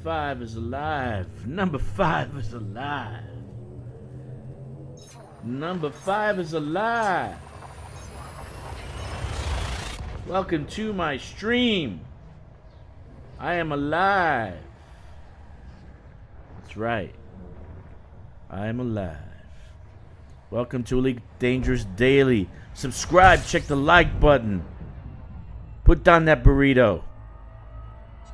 5 is alive. Number 5 is alive. Number 5 is alive. Welcome to my stream. I am alive. That's right. I am alive. Welcome to Elite Dangerous Daily. Subscribe, check the like button. Put down that burrito.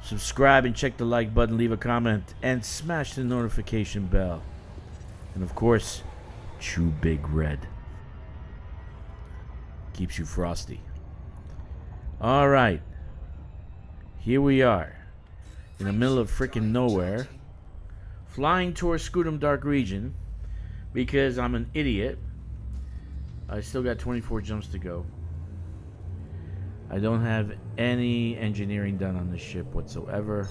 Subscribe and check the like button, leave a comment, and smash the notification bell. And of course, chew Big Red. Keeps you frosty. Alright. Here we are. In the middle of freaking nowhere. Flying towards Scudum Dark region. Because I'm an idiot. I still got 24 jumps to go. I don't have any engineering done on this ship whatsoever.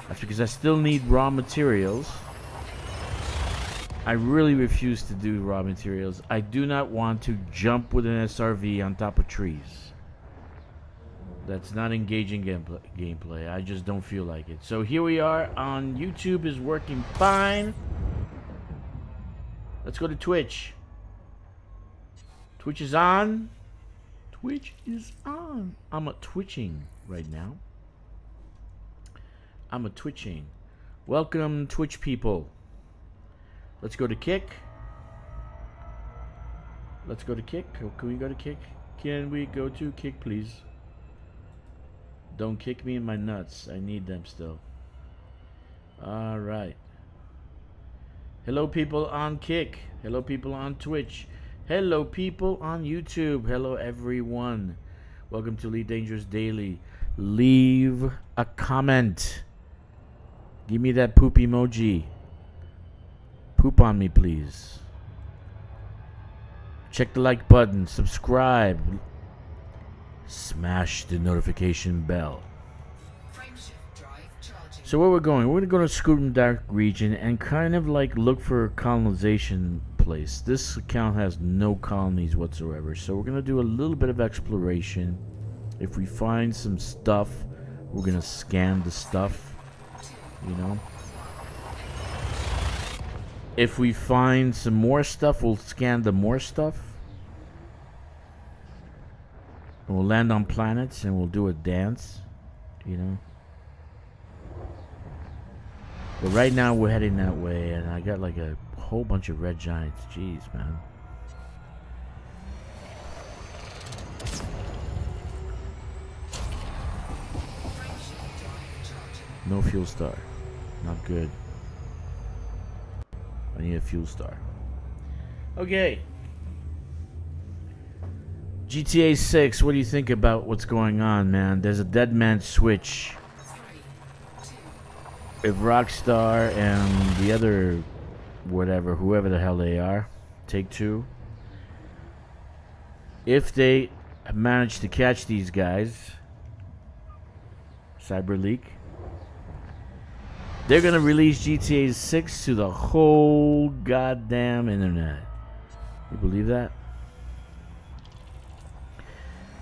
That's because I still need raw materials. I really refuse to do raw materials. I do not want to jump with an SRV on top of trees. That's not engaging gameplay. I just don't feel like it. So here we are on YouTube is working fine. Let's go to Twitch. Twitch is on. Twitch is on. I'm a twitching right now. I'm a twitching. Welcome, Twitch people. Let's go to Kick. Let's go to Kick. Can we go to Kick? Can we go to Kick, please? Don't kick me in my nuts. I need them still. Alright. Hello, people on Kick. Hello, people on Twitch. Hello, people on YouTube. Hello, everyone. Welcome to Elite Dangerous Daily. Leave a comment. Give me that poop emoji. Poop on me, please. Check the like button. Subscribe. Smash the notification bell. So where we're going? We're going to go to Scudum Dark region and kind of like look for a colonization place. This account has no colonies whatsoever, so we're going to do a little bit of exploration. If we find some stuff, we're going to scan the stuff, you know. If we find some more stuff, we'll scan the more stuff. And we'll land on planets and we'll do a dance, you know. But right now we're heading that way, and I got like a whole bunch of red giants. Jeez, man. No fuel star. Not good. I need a fuel star. Okay. GTA 6, what do you think about what's going on, man? There's a dead man switch. If Rockstar and the other whatever, whoever the hell they are, Take-Two, if they manage to catch these guys, CyberLeak, they're gonna release GTA 6 to the whole goddamn internet. You believe that?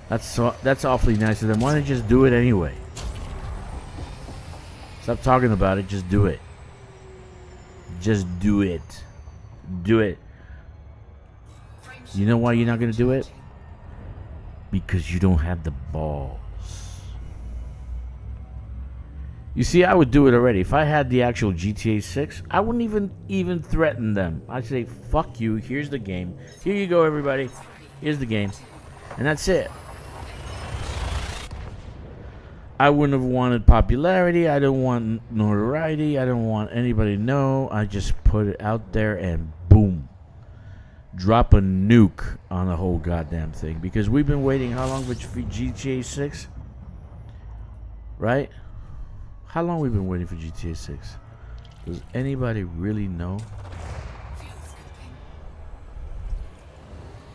That's awfully nice of them. Why don't they just do it anyway? Stop talking about it, just do it. Just do it. Do it. You know why you're not going to do it? Because you don't have the balls. You see, I would do it already. If I had the actual GTA 6, I wouldn't even threaten them. I'd say, fuck you, here's the game. Here you go, everybody. Here's the game. And that's it. I wouldn't have wanted popularity. I don't want notoriety. I don't want anybody to know. I just put it out there and boom. Drop a nuke on the whole goddamn thing. Because we've been waiting how long for GTA 6? Right? How long we've been waiting for GTA 6? Does anybody really know?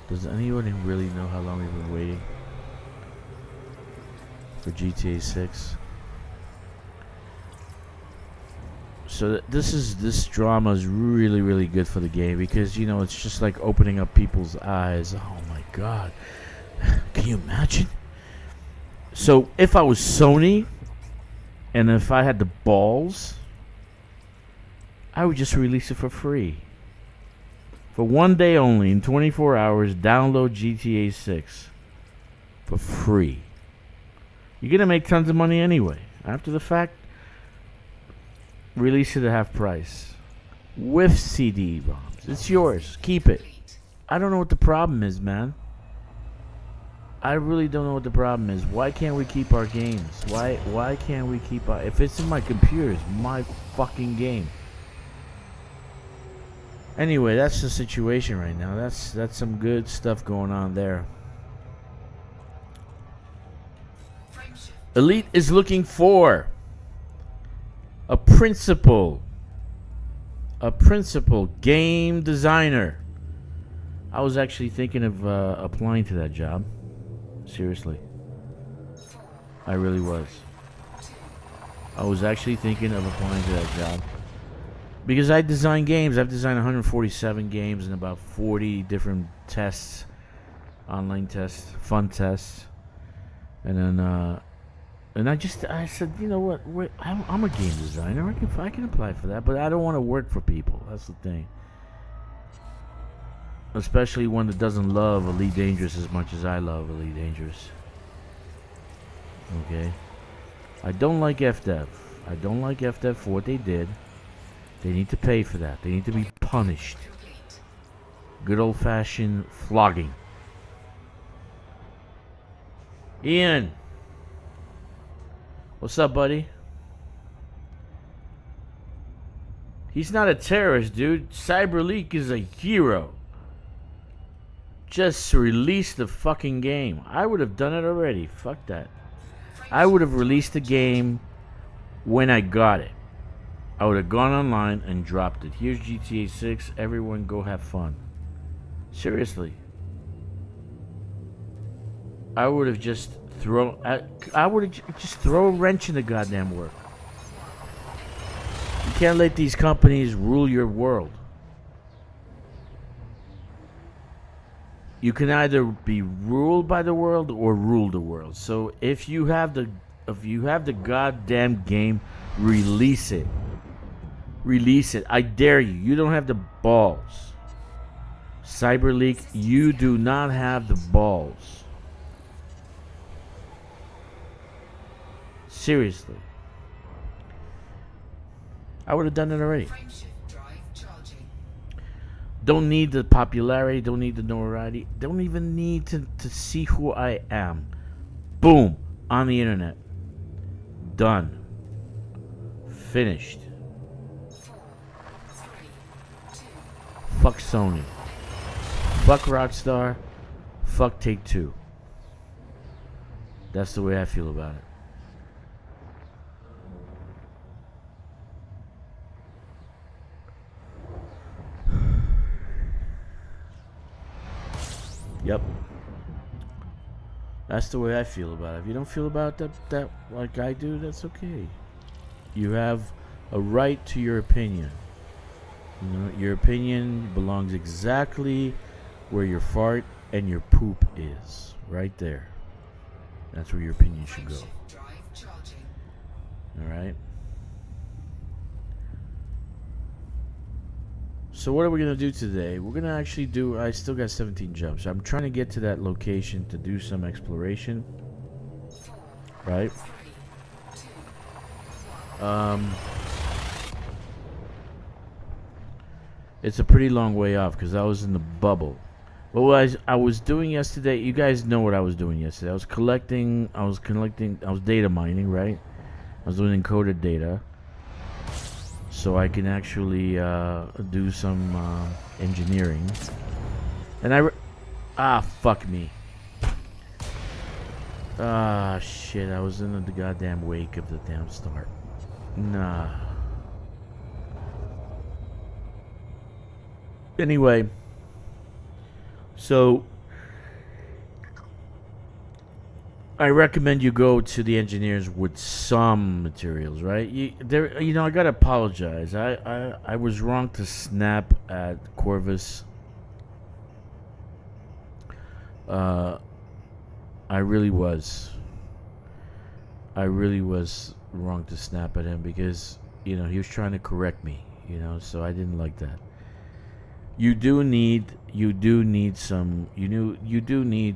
Does anybody really know how long we've been waiting for GTA 6? So this drama is really good for the game, because you know it's just like opening up people's eyes. Oh my god, can you imagine? So if I was Sony, And if I had the balls, I would just release it for free. For one day only, in 24 hours, download GTA 6 for free. You're going to make tons of money anyway. After the fact, release it at half price. With CD-ROMs. It's yours. Keep it. I don't know what the problem is, man. I really don't know what the problem is. Why can't we keep our games? Why can't we keep our... If it's in my computer, it's my fucking game. Anyway, that's the situation right now. That's some good stuff going on there. Elite is looking for a principal game designer. I was actually thinking of applying to that job. Seriously. I really was. I was actually thinking of applying to that job. Because I design games. I've designed 147 games and about 40 different tests. Online tests. Fun tests. And then, and I said, you know what? I'm a game designer. I can apply for that. But I don't want to work for people. That's the thing. Especially one that doesn't love Elite Dangerous as much as I love Elite Dangerous. Okay? I don't like FDev. I don't like FDev for what they did. They need to pay for that. They need to be punished. Good old-fashioned flogging. Ian. What's up, buddy? He's not a terrorist, dude. CyberLeak is a hero. Just release the fucking game. I would have done it already. Fuck that. I would have released the game when I got it. I would have gone online and dropped it. Here's GTA 6. Everyone go have fun. Seriously. I would have just throw a wrench in the goddamn work. You can't let these companies rule your world. You can either be ruled by the world or rule the world. So if you have the goddamn game, release it. Release it. I dare you. You don't have the balls. CyberLeak, you do not have the balls. Seriously. I would have done it already. Don't need the popularity, don't need the notoriety, don't even need to see who I am. Boom. On the internet. Done. Finished. Fuck Sony. Fuck Rockstar. Fuck Take-Two. That's the way I feel about it. Yep. That's the way I feel about it. If you don't feel about that like I do, that's okay. You have a right to your opinion. You know, your opinion belongs exactly where your fart and your poop is. Right there. That's where your opinion should go. Alright? So what are we going to do today? We're going to actually do... I still got 17 jumps. I'm trying to get to that location to do some exploration. Right? It's a pretty long way off because I was in the bubble. But what I was doing yesterday... You guys know what I was doing yesterday. I was data mining, right? I was doing encoded data. So I can actually do some engineering. And fuck me. Shit, I was in the goddamn wake of the damn start. Nah. Anyway. So I recommend you go to the engineers with some materials, right? I gotta apologize. I was wrong to snap at Corvus. I really was. wrong to snap at him because, you know, he was trying to correct me, you know, so I didn't like that. You do need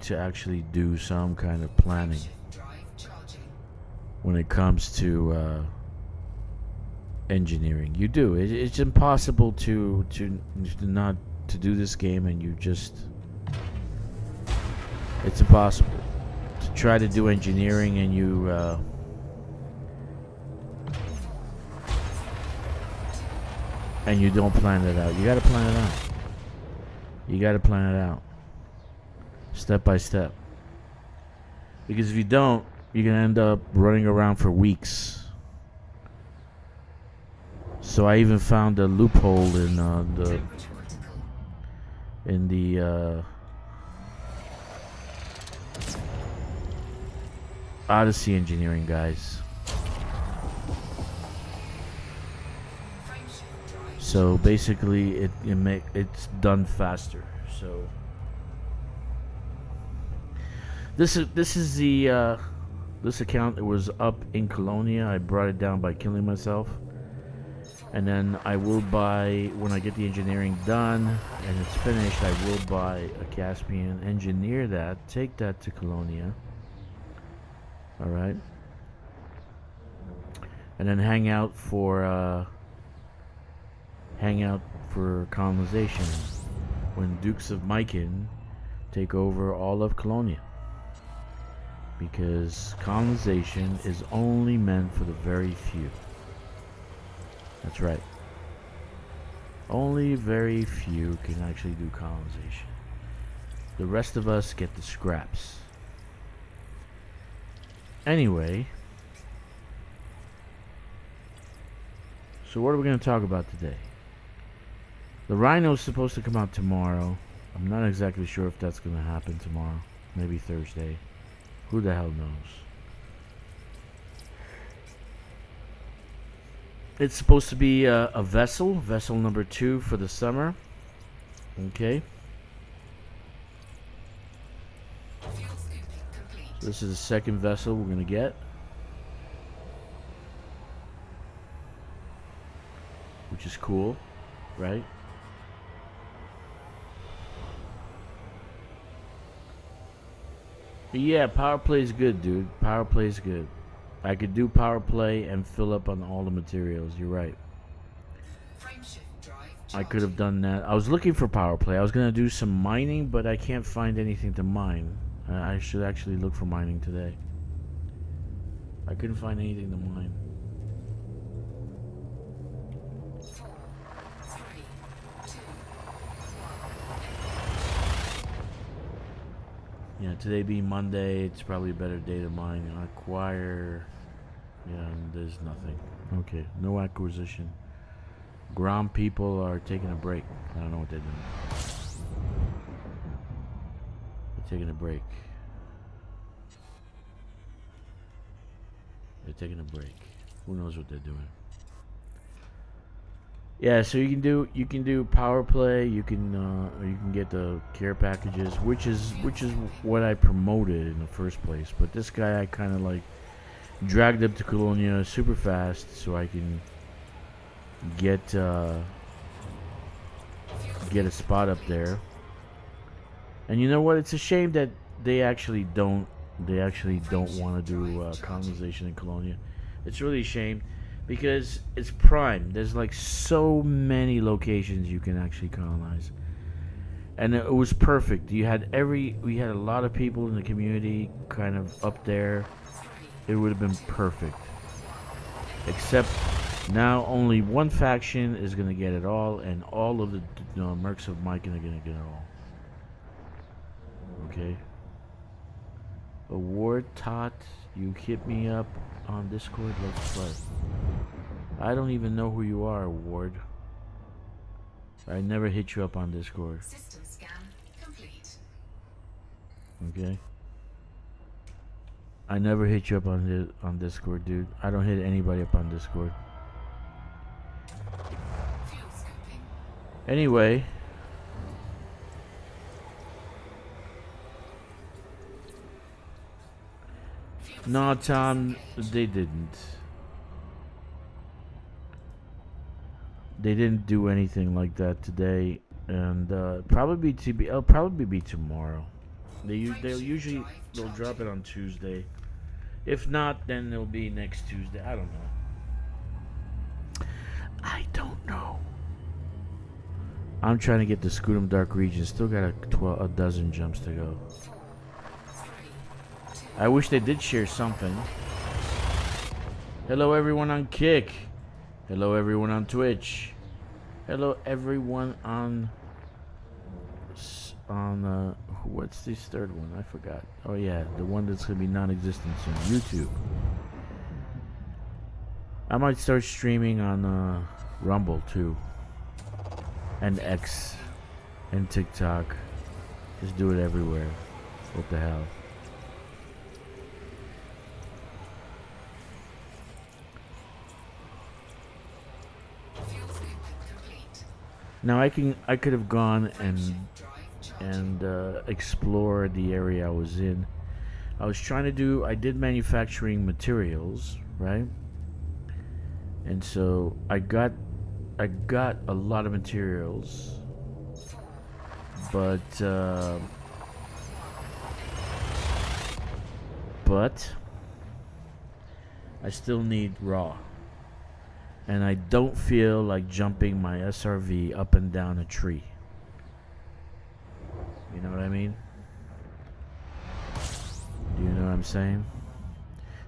to actually do some kind of planning when it comes to engineering. You do. It's impossible to not to do this game, and you just, it's impossible to try to do engineering and you don't plan it out. You gotta plan it out. You gotta plan it out step by step, because if you don't, you're gonna end up running around for weeks. So I even found a loophole in the Odyssey engineering, guys. So basically, it's done faster. So this is the this account. It was up in Colonia. I brought it down by killing myself. And then I will buy, when I get the engineering done and it's finished, I will buy a Caspian, engineer that, take that to Colonia. Alright. And then hang out for colonization when Dukes of Myken take over all of Colonia. Because colonization is only meant for the very few. That's right. Only very few can actually do colonization. The rest of us get the scraps. Anyway, so what are we going to talk about today? The Rhino's supposed to come out tomorrow. I'm not exactly sure if that's going to happen tomorrow. Maybe Thursday. Who the hell knows? It's supposed to be a vessel number 2 for the summer. Okay. So this is the second vessel we're going to get. Which is cool, right? Yeah, power play is good, dude. Power play is good. I could do power play and fill up on all the materials. You're right. I could have done that. I was looking for power play. I was going to do some mining, but I can't find anything to mine. I should actually look for mining today. I couldn't find anything to mine. Yeah, today being Monday, it's probably a better day to mine. Acquire. Yeah, and there's nothing. Okay, no acquisition. Grom people are taking a break. I don't know what they're doing. They're taking a break. They're taking a break. Who knows what they're doing? Yeah, so you can do power play. You can get the care packages, which is what I promoted in the first place. But this guy, I kind of like dragged up to Colonia super fast so I can get a spot up there. And you know what? It's a shame that they actually don't want to do colonization in Colonia. It's really a shame because it's prime. There's like so many locations you can actually colonize, and it was perfect. We had a lot of people in the community kind of up there. It would have been perfect. Except now only one faction is going to get it all, and all of the Mercs of Myken are going to get it all. Okay. Award Tot, you hit me up on Discord. Let's play. I don't even know who you are, Award. I never hit you up on Discord. System scan complete. Okay. I never hit you up on Discord, dude. I don't hit anybody up on Discord. Anyway. No, Tom, they didn't. they didn't do anything like that today, and it'll probably be tomorrow. They'll drop it on Tuesday. If not, then it'll be next Tuesday. I don't know. I don't know. I'm trying to get the Scudum Dark region. Still got a dozen jumps to go. I wish they did share something. Hello everyone on Kick. Hello everyone on Twitch. Hello everyone on what's this third one? I forgot. Oh yeah, the one that's gonna be non-existent soon. YouTube. I might start streaming on Rumble too, and X, and TikTok. Just do it everywhere. What the hell? Now I could have gone and explore the area I was in. I did manufacturing materials, right? And so I got a lot of materials, but I still need raw. And I don't feel like jumping my SRV up and down a tree. You know what I mean? Do you know what I'm saying?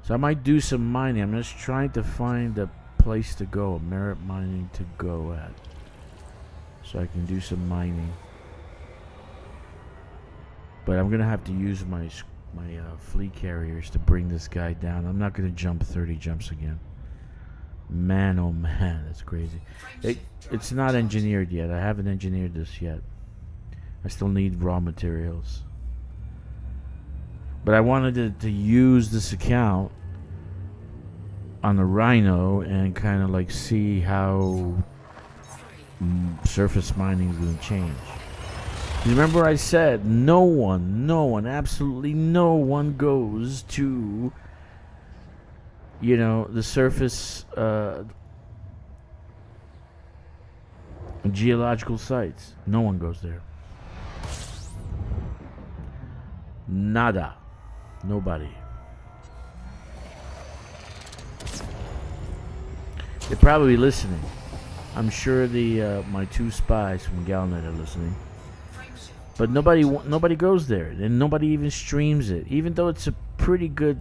So I might do some mining. I'm just trying to find a place to go, a merit mining to go at. So I can do some mining. But I'm going to have to use my flea carriers to bring this guy down. I'm not going to jump 30 jumps again. Man, oh man, that's crazy. It's not engineered yet. I haven't engineered this yet. I still need raw materials. But I wanted to use this account on the Rhino and kind of like see how surface mining is going to change. You remember I said no one, absolutely no one goes to, you know, the surface geological sites. No one goes there. Nada. Nobody. They're probably listening. I'm sure the my two spies from Galnet are listening. But nobody goes there, and nobody even streams it. Even though it's a pretty good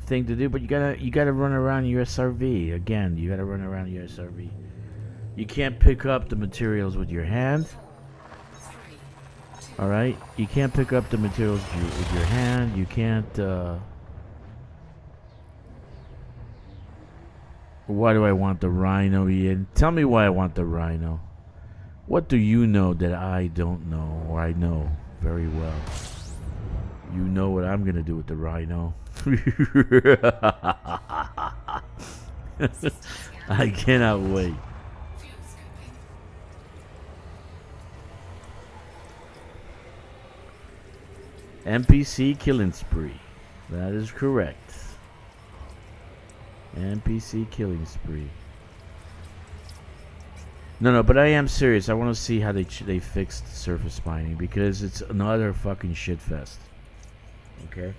thing to do, but you gotta run around your SRV. Again, you gotta run around your SRV. You can't pick up the materials with your hand. All right, you can't pick up the materials with your hand. You can't. Why do I want the Rhino, Ian? Tell me why I want the Rhino. What do you know that I don't know, or I know very well? You know what I'm gonna do with the Rhino. I cannot wait. NPC killing spree. That is correct. NPC killing spree. No, but I am serious. I want to see how they fixed surface mining, because it's another fucking shit fest. Okay?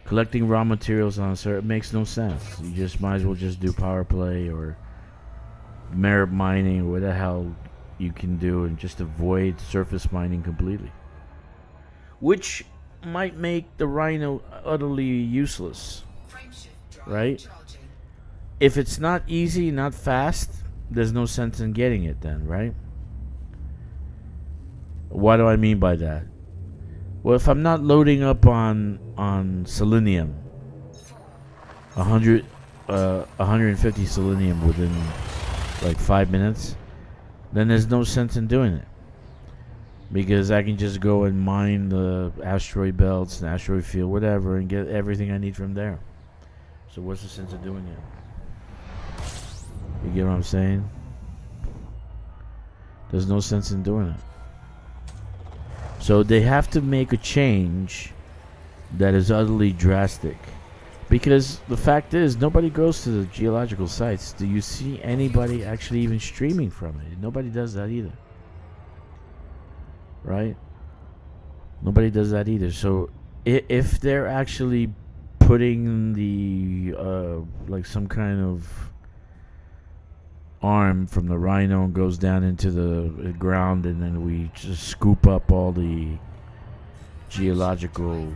Collecting raw materials on a server, it makes no sense. You just might as well just do power play or merit mining or what the hell you can do and just avoid surface mining completely. Which might make the Rhino utterly useless. Right? If it's not easy, not fast, there's no sense in getting it then, right? What do I mean by that? Well, if I'm not loading up on selenium, 150 selenium within like 5 minutes, then there's no sense in doing it. Because I can just go and mine the asteroid belts, the asteroid field, whatever, and get everything I need from there. So what's the sense of doing it? You get what I'm saying? There's no sense in doing it. So they have to make a change that is utterly drastic. Because the fact is, nobody goes to the geological sites. Do you see anybody actually even streaming from it? Nobody does that either. Right? Nobody does that either. So if they're actually putting the like some kind of arm from the rhino and goes down into the ground, and then we just scoop up all the geological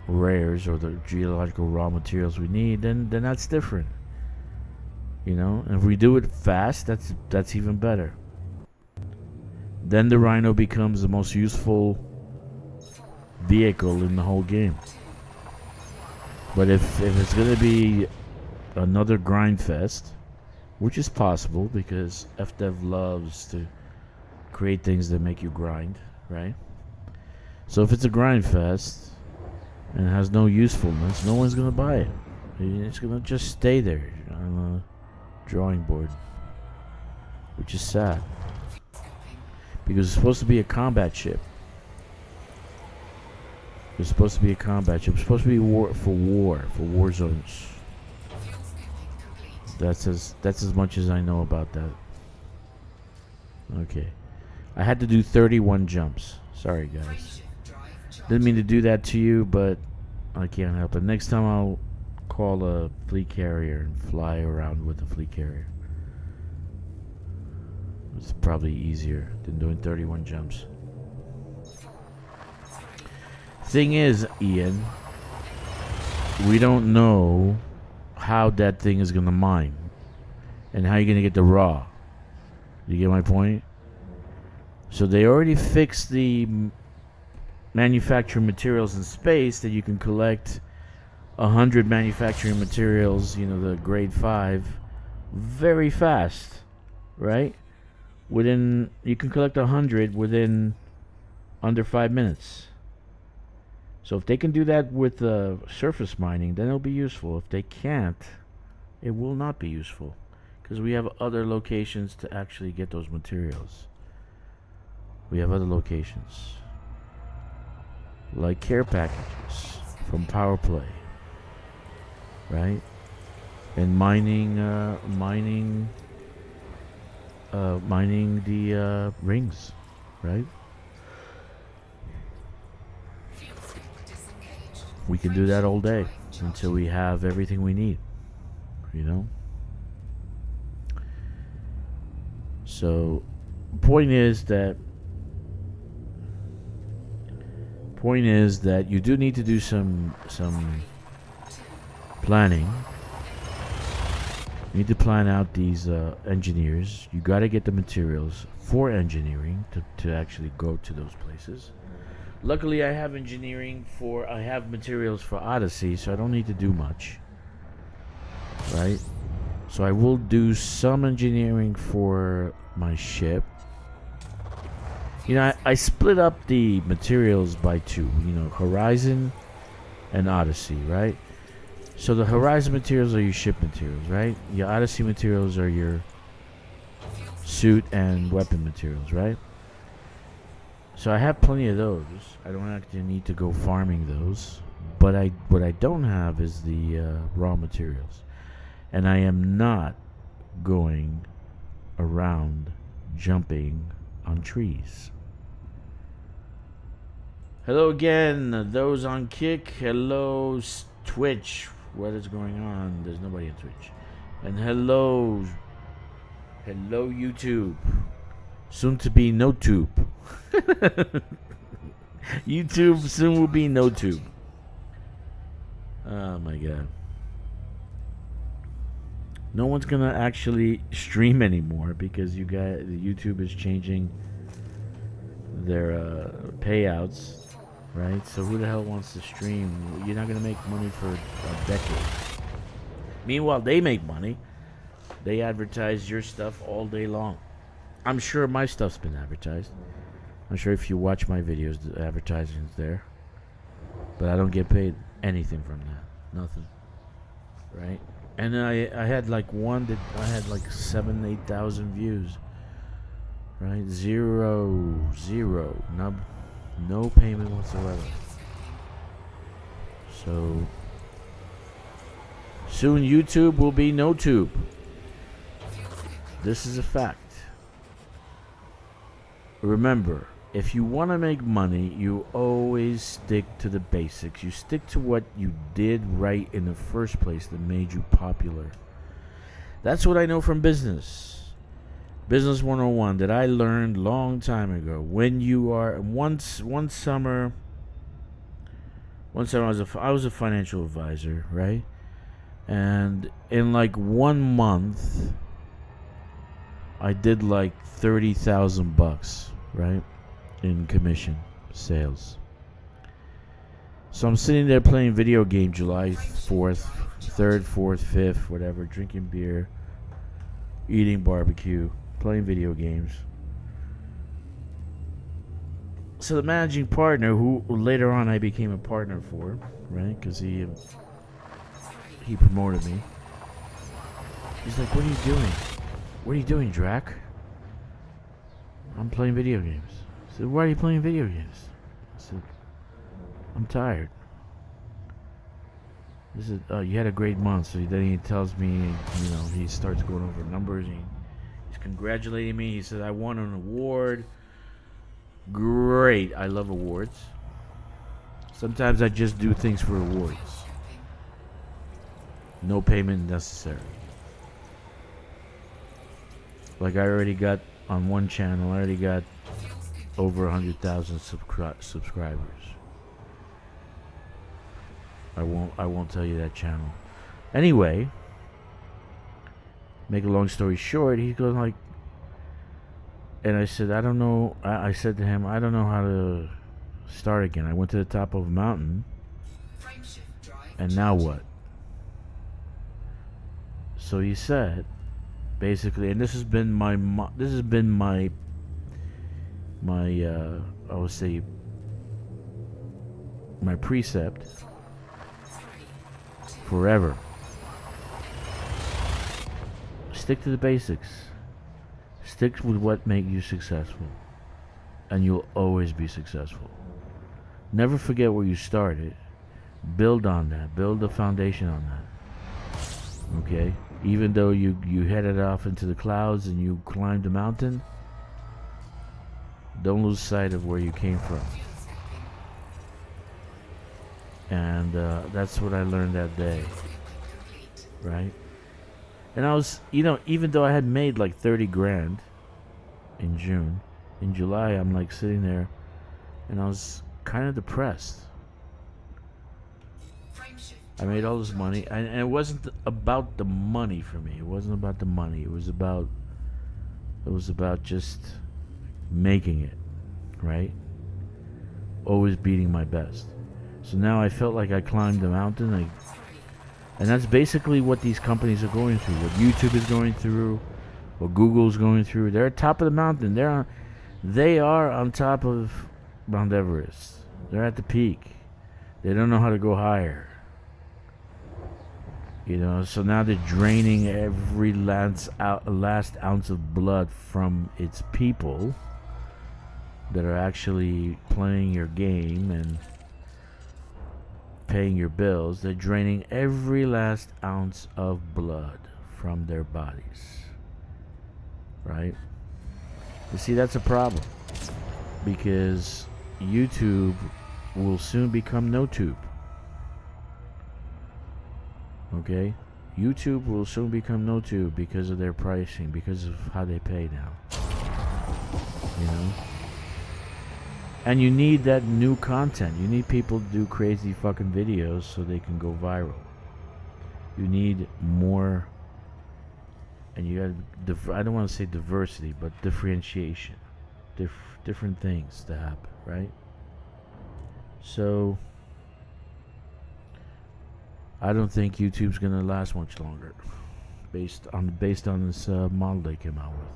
rares or the geological raw materials we need, then that's different. You know, and if we do it fast, that's even better. Then the rhino becomes the most useful vehicle in the whole game. But if it's gonna be another grind fest, which is possible because FDev loves to create things that make you grind, right? So if it's a grind fest and it has no usefulness, no one's gonna buy it. It's gonna just stay there on a drawing board, which is sad because it's supposed to be a combat ship. It's supposed to be a combat ship. It's supposed to be war zones. That's as much as I know about that. Okay, I had to do 31 jumps. Sorry, guys. Didn't mean to do that to you, but I can't help it. Next time I'll call a fleet carrier and fly around with a fleet carrier. It's probably easier than doing 31 jumps. Thing is, Ian, we don't know how that thing is gonna mine and how you're gonna get the raw. You get my point? So they already fixed the manufacturing materials in space that you can collect 100 manufacturing materials, you know, the grade 5, very fast, right? You can collect 100 within under 5 minutes. So if they can do that with surface mining, then it'll be useful. If they can't, it will not be useful because we have other locations to actually get those materials. We have other locations like care packages from power play, right? And mining the rings, right? We can do that all day until we have everything we need, you know? So, point is that you do need to do some planning. You need to plan out these engineers. You got to get the materials for engineering to actually go to those places. Luckily, I have materials for Odyssey, so I don't need to do much. Right? So I will do some engineering for my ship. You know, I split up the materials by two. You know, Horizon and Odyssey, right? So the Horizon materials are your ship materials, right? Your Odyssey materials are your suit and weapon materials, right? So I have plenty of those. I don't actually need to go farming those. But what I don't have is the raw materials. And I am not going around jumping on trees. Hello again, those on Kick. Hello, Twitch. What is going on? There's nobody on Twitch. And hello, YouTube. Soon to be no tube. YouTube soon will be no tube. Oh my god. No one's gonna actually stream anymore because YouTube is changing their payouts, right? So who the hell wants to stream? You're not gonna make money for a decade. Meanwhile, they make money. They advertise your stuff all day long. I'm sure my stuff's been advertised. I'm sure if you watch my videos, the advertising's there. But I don't get paid anything from that. Nothing. Right? And I had like one that I had like 8,000 views. Right? Zero. No payment whatsoever. So Soon YouTube will be no tube. This is a fact. Remember, if you want to make money, you always stick to the basics. You stick to what you did right in the first place that made you popular. That's what I know from business. Business 101 that I learned long time ago. When you are one summer I was a financial advisor, right? And in like 1 month I did like $30,000, right? In commission sales. So I'm sitting there playing video game July 4th, 3rd, 4th, 5th, whatever, drinking beer, eating barbecue, playing video games. So the managing partner, who later on I became a partner for, right? Because he promoted me. He's like, "What are you doing? What are you doing, Drac?" "I'm playing video games." I said, "Why are you playing video games?" I said, "I'm tired." He said, "Oh, you had a great month." So then he tells me, he starts going over numbers. And he's congratulating me. He said, "I won an award." Great. I love awards. Sometimes I just do things for awards. No payment necessary. Like I already got on one channel, I already got over 100,000 subscribers. I won't tell you that channel. Anyway, make a long story short, he goes like, and I said, I don't know. I said to him, I don't know how to start again. I went to the top of a mountain, and now what? So he said, basically, and this has been my I would say my precept forever. Stick to the basics. Stick with what makes you successful, and you'll always be successful. Never forget where you started. Build on that. Build a foundation on that. Okay? Even though you headed off into the clouds and you climbed a mountain, don't lose sight of where you came from. And that's what I learned that day. Right? And I was, even though I had made like 30 grand in June, in July I'm like sitting there and I was kind of depressed. I made all this money, and it wasn't about the money for me. It wasn't about the money. It was about just making it, right? Always beating my best. So now I felt like I climbed the mountain, and that's basically what these companies are going through. What YouTube is going through, what Google's going through. They're at top of the mountain. They are on top of Mount Everest. They're at the peak. They don't know how to go higher. So now they're draining every last ounce of blood from its people that are actually playing your game and paying your bills. They're draining every last ounce of blood from their bodies. Right? You see, that's a problem. Because YouTube will soon become no tube. Okay? YouTube will soon become no tube because of their pricing, because of how they pay now. And you need that new content. You need people to do crazy fucking videos so they can go viral. You need more, and you got, I don't want to say diversity, but differentiation. Different things to happen, right? So I don't think YouTube's gonna last much longer, based on this model they came out with.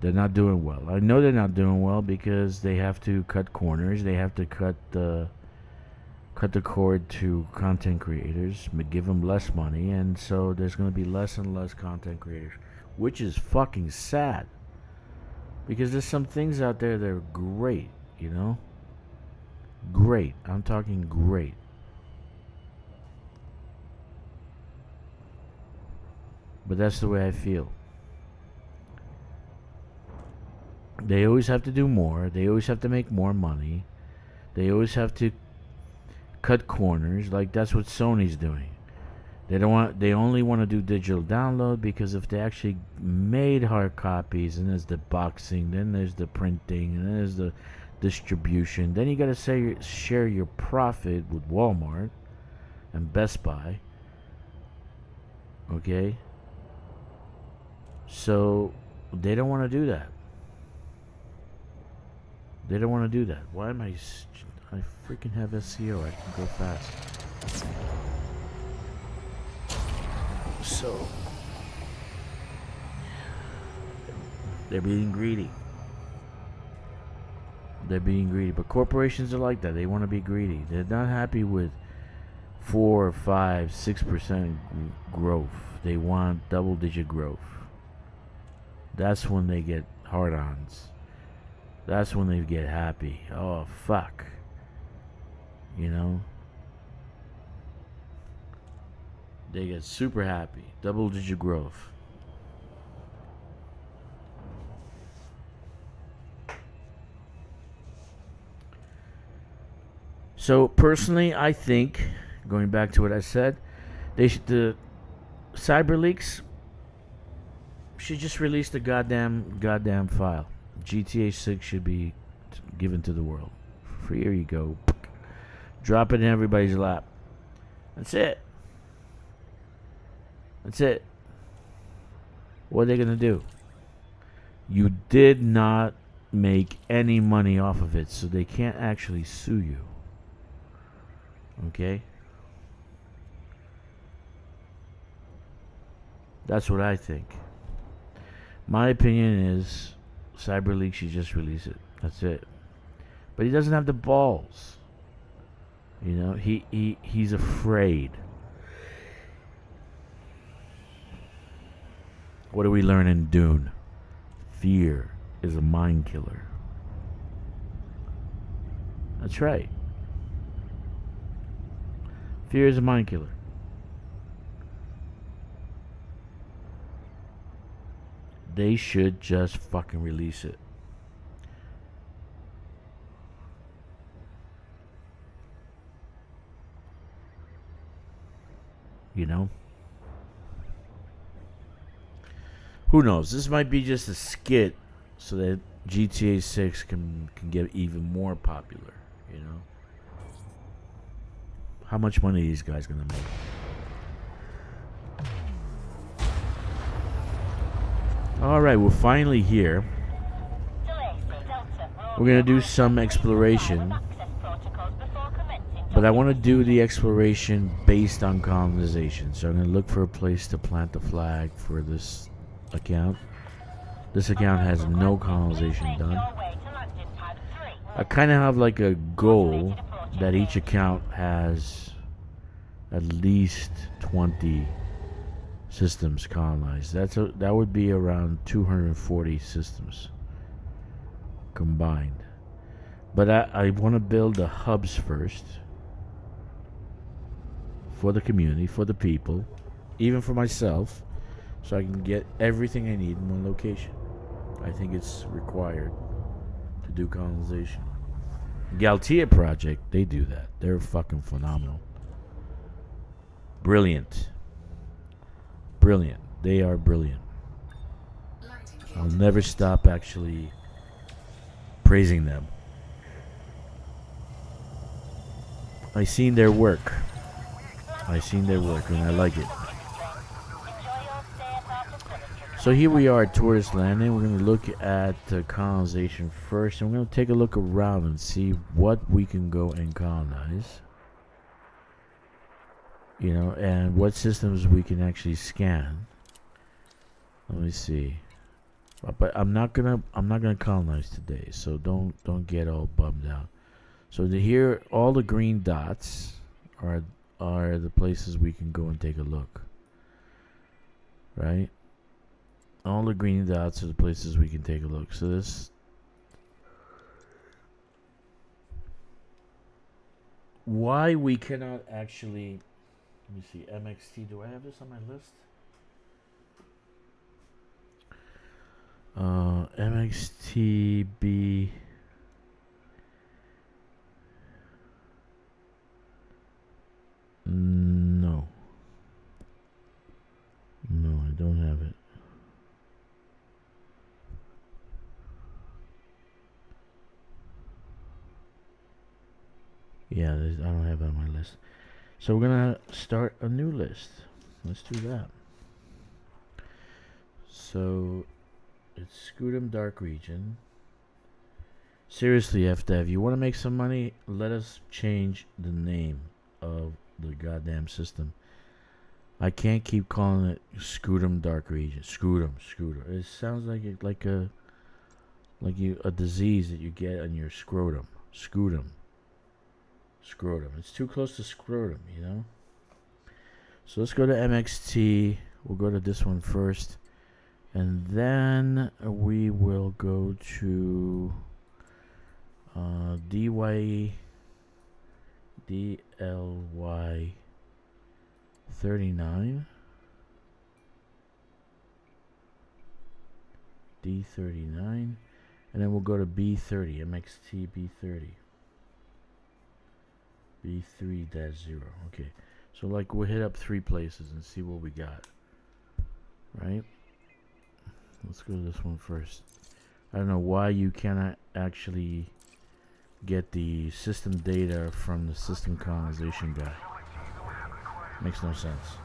They're not doing well. I know they're not doing well because they have to cut corners. They have to cut the cord to content creators, give them less money, and so there's gonna be less and less content creators, which is fucking sad. Because there's some things out there that are great, Great. I'm talking great. But that's the way I feel. They always have to do more. They always have to make more money. They always have to cut corners. Like that's what Sony's doing. They only want to do digital download because if they actually made hard copies, and there's the boxing, then there's the printing, and then there's the distribution, then you got to share your profit with Walmart and Best Buy. Okay? So they don't want to do that. They don't want to do that. Why am I freaking have SEO. I can go fast. So they're being greedy. They're being greedy. But corporations are like that. They want to be greedy. They're not happy with 4 or 5, 6% growth. They want double-digit growth. That's when they get hard-ons. That's when they get happy. Oh, fuck. You know? They get super happy. Double-digit growth. So, personally, I think, going back to what I said, the CyberLeaks should just release the goddamn file. GTA 6 should be given to the world. Here you go. Drop it in everybody's lap. That's it. That's it. What are they going to do? You did not make any money off of it, so they can't actually sue you. Okay? That's what I think. My opinion is CyberLeaks should just release it. That's it. But he doesn't have the balls. You know, he's afraid. What do we learn in Dune? Fear is a mind killer. That's right. Fear is a mind killer. They should just fucking release it. You know? Who knows? This might be just a skit so that GTA 6 can get even more popular, you know? How much money are these guys gonna make? Alright, we're finally here. We're gonna do some exploration. But I want to do the exploration based on colonization. So I'm going to look for a place to plant the flag for this account. This account has no colonization done. I kind of have like a goal that each account has at least 20 systems colonized. That would be around 240 systems combined. But I want to build the hubs first. For the community, for the people, even for myself, so I can get everything I need in one location. I think it's required to do colonization. Galtia Project, they do that. They're fucking phenomenal. Brilliant. Brilliant. They are brilliant. I'll never stop actually praising them. I've seen their work. And I like it. So here we are at tourist landing. We're going to look at colonization first. And we're going to take a look around and see what we can go and colonize. You know, and what systems we can actually scan. Let me see. But I'm not gonna colonize today, so don't get all bummed out. So here, all the green dots are the places we can go and take a look. Right? All the green dots are the places we can take a look. So this... Why we cannot actually... Let me see. MXT. Do I have this on my list? MXTB. No. No, I don't have it. Yeah, I don't have it on my list. So we're gonna start a new list. Let's do that. So it's Scutum Dark Region. Seriously, FDev, you want to make some money? Let us change the name of the goddamn system. I can't keep calling it Scutum Dark Region. Scutum. It sounds like a disease that you get on your scrotum. Scutum. It's too close to scrotum, you know? So let's go to MXT. We'll go to this one first. And then we will go to DLY 39. D39. And then we'll go to B30. MXT B30. B3-0. Okay. So like we'll hit up 3 places and see what we got. Right? Let's go to this one first. I don't know why you cannot actually get the system data from the system colonization guy. Makes no sense.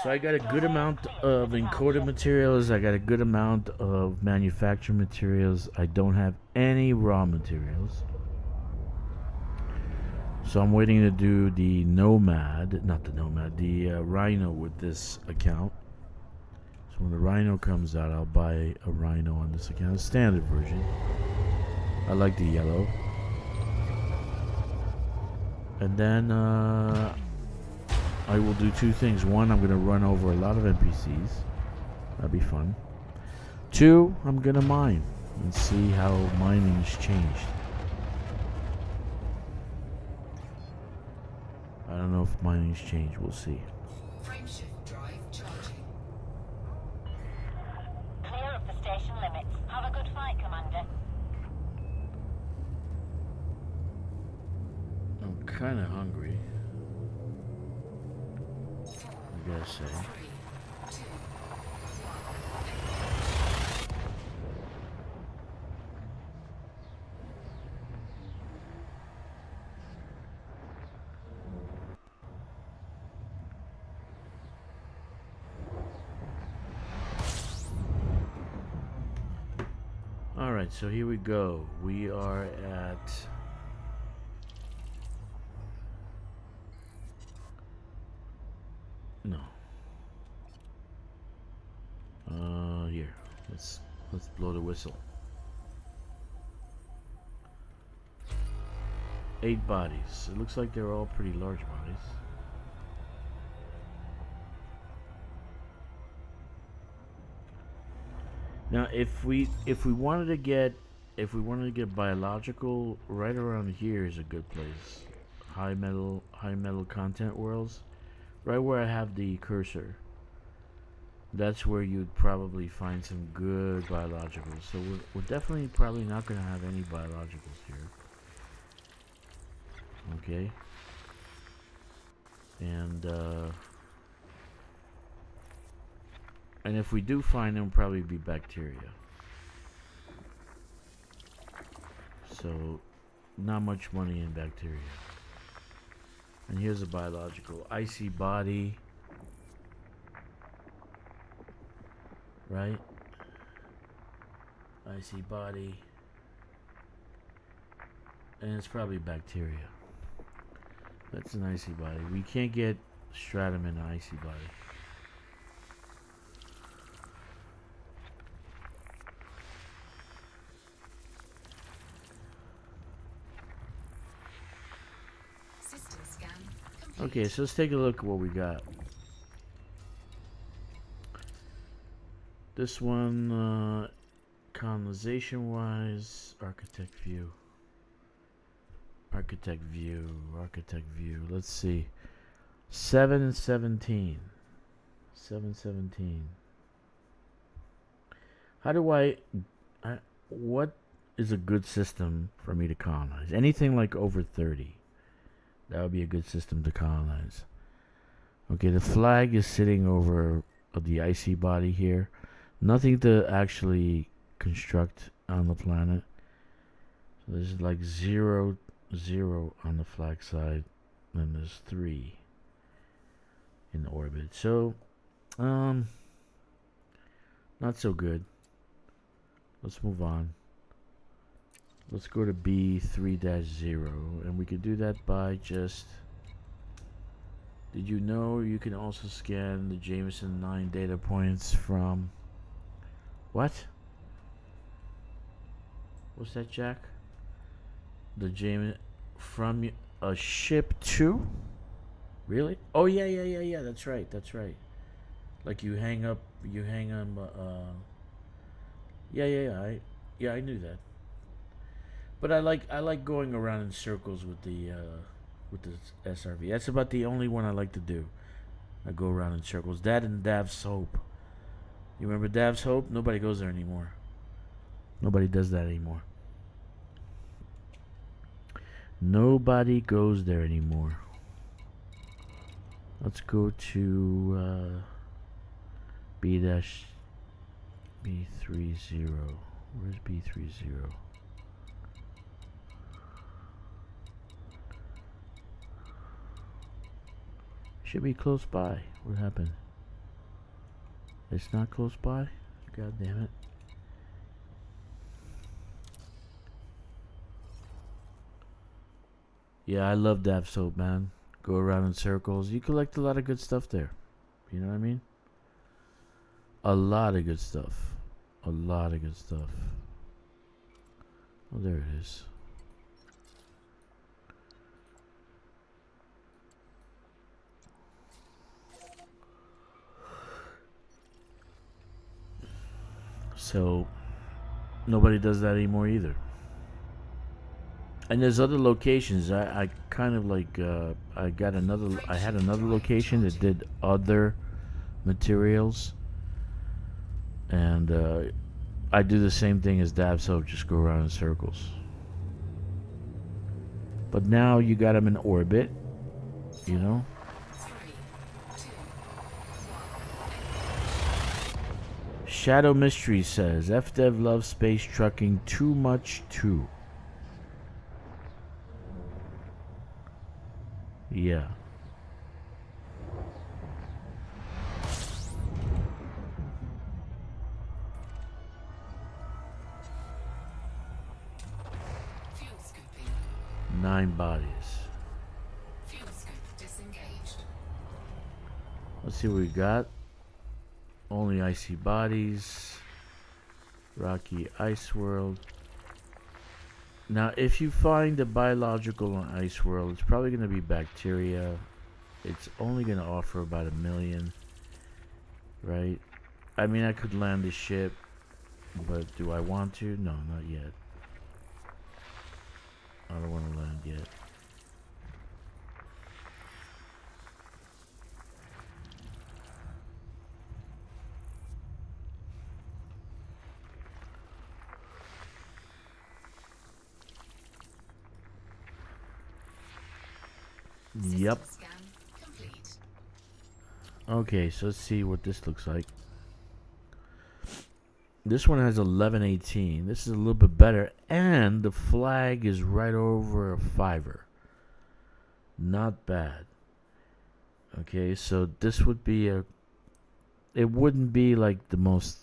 So I got a good amount of encoded materials. I got a good amount of manufactured materials. I don't have any raw materials. So I'm waiting to do the Rhino with this account. So when the Rhino comes out, I'll buy a Rhino on this account. Standard version. I like the yellow. And then I will do 2 things. 1, I'm going to run over a lot of NPCs. That'd be fun. 2, I'm going to mine and see how mining's changed. I don't know if mining's changed. We'll see. Frameshift drive charging. Clear of the station limits. Have a good fight, Commander. I'm kind of hungry. I gotta say. 3, 2, 1. Alright, so here we go. We are at here. Let's blow the whistle. 8 bodies. It looks like they're all pretty large bodies. Now, if we wanted to get biological, right around here is a good place. High metal content worlds, right where I have the cursor. That's where you'd probably find some good biologicals. So we're definitely probably not going to have any biologicals here. Okay. And if we do find them, probably be bacteria. So not much money in bacteria. And here's a biological. Icy body. Right? Icy body. And it's probably bacteria. That's an icy body. We can't get stratum in an icy body. System scan complete. Okay, so let's take a look at what we got. This one, colonization wise, architect view. Architect view. Architect view. Let's see. 717. 717. How do what is a good system for me to colonize? Anything like over 30. That would be a good system to colonize. Okay, the flag is sitting over the icy body here. Nothing to actually construct on the planet. So there's like 0, 0 on the flag side. And there's 3 in orbit. So, not so good. Let's move on. Let's go to B3-0, and we can do that by just... Did you know you can also scan the Jameson 9 data points from... What? What's that, Jack? The Jameson from a ship to? Really? Oh, yeah, that's right. Like you hang on, I knew that. But I like going around in circles with the SRV. That's about the only one I like to do. I go around in circles. That and Dav's Hope. You remember Dav's Hope? Nobody goes there anymore. Nobody does that anymore. Nobody goes there anymore. Let's go to B-3-0. Where's B-3-0? Should be close by. What happened? It's not close by? God damn it. Yeah, I love Dav Soap, man. Go around in circles. You collect a lot of good stuff there. You know what I mean? A lot of good stuff. A lot of good stuff. Oh, there it is. So, nobody does that anymore either. And there's other locations. I kind of like I had another location that did other materials, and I do the same thing as Dab Soap, just go around in circles. But now you got them in orbit, you know. 3, 2, 1. Shadow Mystery says FDev loves space trucking too much too. Yeah. Fuel scooping. 9 bodies. Fuel scoop disengaged. Let's see what we got. Only icy bodies. Rocky ice world. Now, if you find a biological on ice world, it's probably going to be bacteria. It's only going to offer about 1 million. Right? I mean, I could land the ship, but do I want to? No, not yet. I don't want to land yet. Yep. System scan complete. Okay, so let's see what this looks like. This one has 1118. This is a little bit better, and the flag is right over a 5er. Not bad. Okay, so this would be it wouldn't be like the most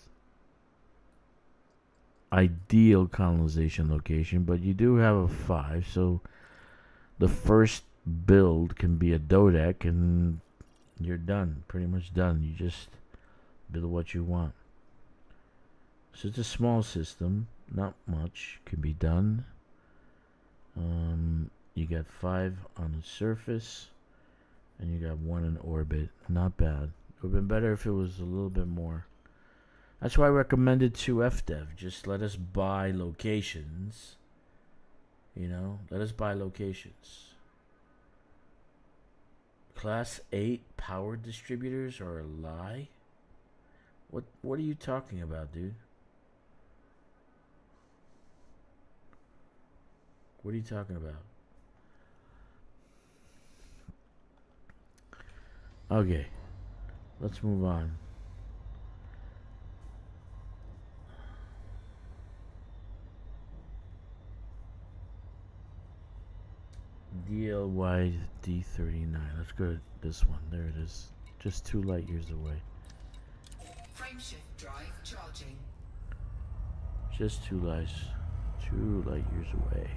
ideal colonization location, but you do have a 5, so the first build can be a dodec, and you're done, pretty much done. You just build what you want. So it's a small system, not much can be done. You got 5 on the surface, and you got 1 in orbit. Not bad. It would have been better if it was a little bit more. That's why I recommended to FDev. Just let us buy locations, You know, let us buy locations. Class 8 power distributors are a lie? What are you talking about, dude? What are you talking about? Okay. Let's move on. DLY D39. Let's go to this one. There it is. Just 2 light years away. Frameshift drive charging. Just 2 light years away.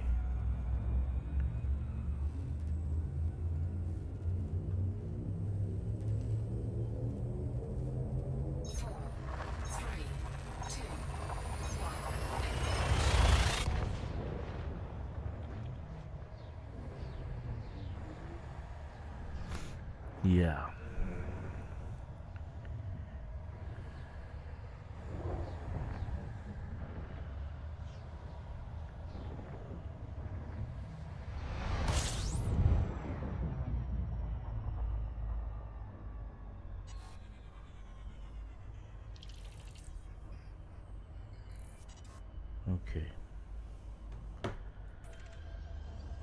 Yeah. Okay.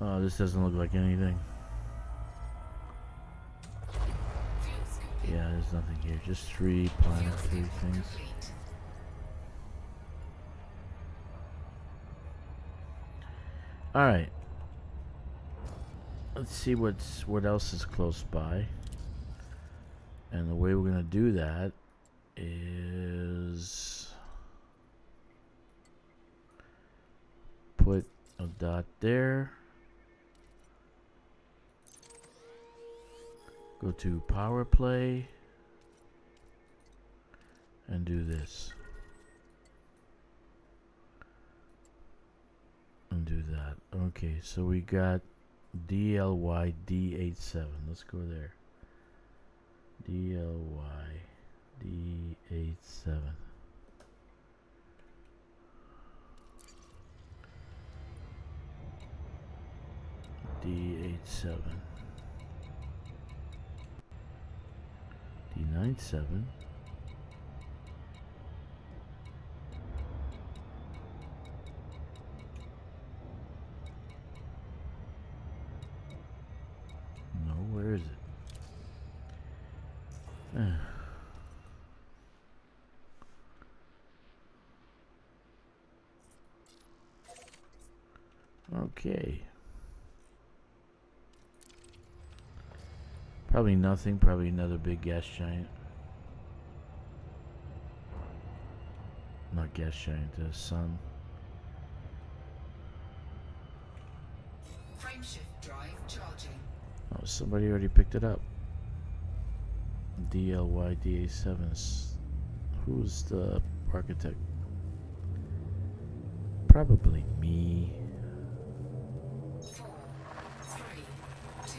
Oh, this doesn't look like anything. Yeah, there's nothing here. Just 3 planetary things. Alright. Let's see what else is close by. And the way we're gonna do that is put a dot there. Go to power play and do this and do that. Okay, so we got DLY D87. Let's go there. DLY D87. D87. D97. No, where is it? Okay. Probably nothing. Probably another big gas giant. Not gas giant, the sun. Frameshift drive charging. Oh, somebody already picked it up. DLY DA7. Who's the architect? Probably me. 4, 3, 2, 1.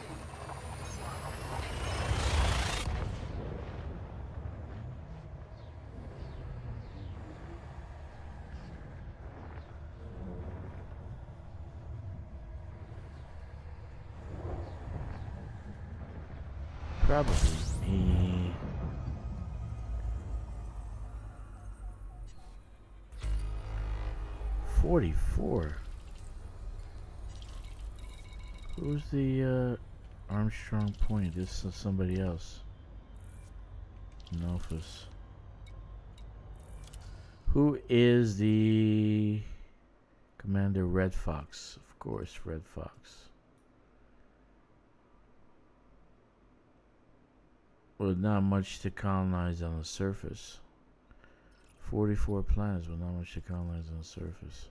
Probably me. 44. Who's the Armstrong Point? This is somebody else. Nofus. Who is the Commander Red Fox? Of course, Red Fox. Well, not much to colonize on the surface. 44 planets, but not much to colonize on the surface.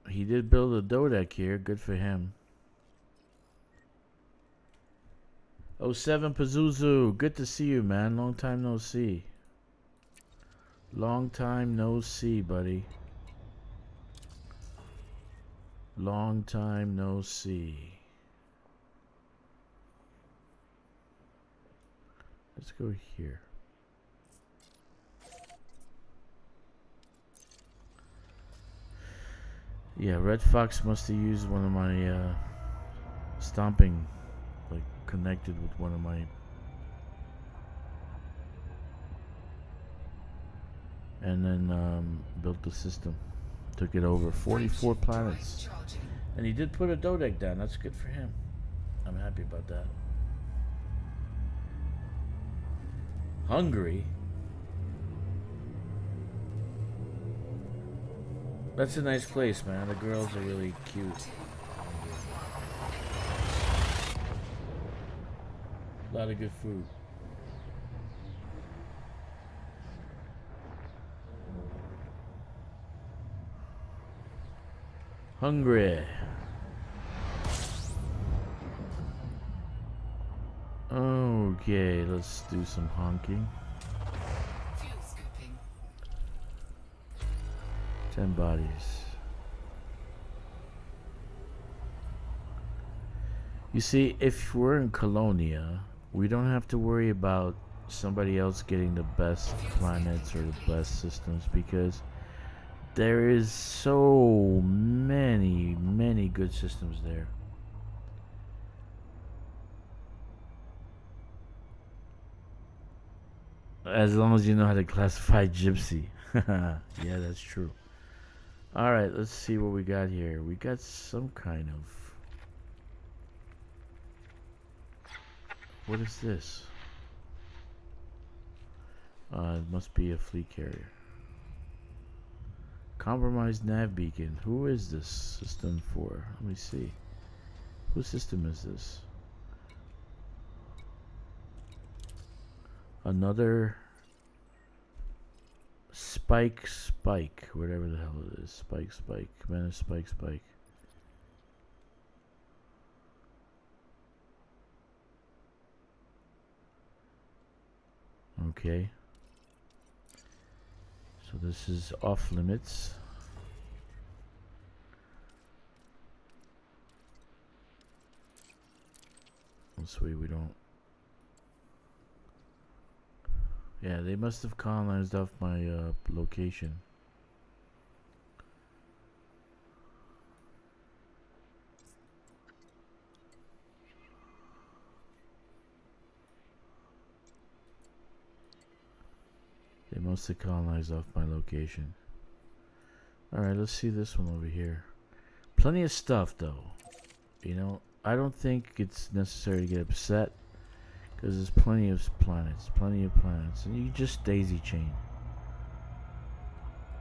He did build a Dodec here. Good for him. 07 Pazuzu. Good to see you, man. Long time no see. Long time no see, buddy. Long time no see. Let's go here. Yeah, Red Fox must have used one of my stomping, like connected with one of my. And then built the system. Took it over 44 planets. And he did put a Dodec down. That's good for him. I'm happy about that. Hungary? That's a nice place, man. The girls are really cute. A lot of good food. Hungry. Okay, let's do some honking. Fuel scooping. 10 bodies. You see, if we're in Colonia, we don't have to worry about somebody else getting the best planets or the best systems, because there is so many good systems there. As long as you know how to classify Gypsy. Yeah, that's true. Alright, let's see what we got here. We got some kind of... What is this? It must be a fleet carrier. Compromised nav beacon. Who is this system for? Let me see. Whose system is this? Another Spike, whatever the hell it is. Spike. Menace, Spike. Okay. So this is off limits. This way we don't. Yeah, they must have colonized off my location. They must have colonized off my location. Alright, let's see this one over here. Plenty of stuff though. You know, I don't think it's necessary to get upset, because there's plenty of planets, and you can just daisy chain.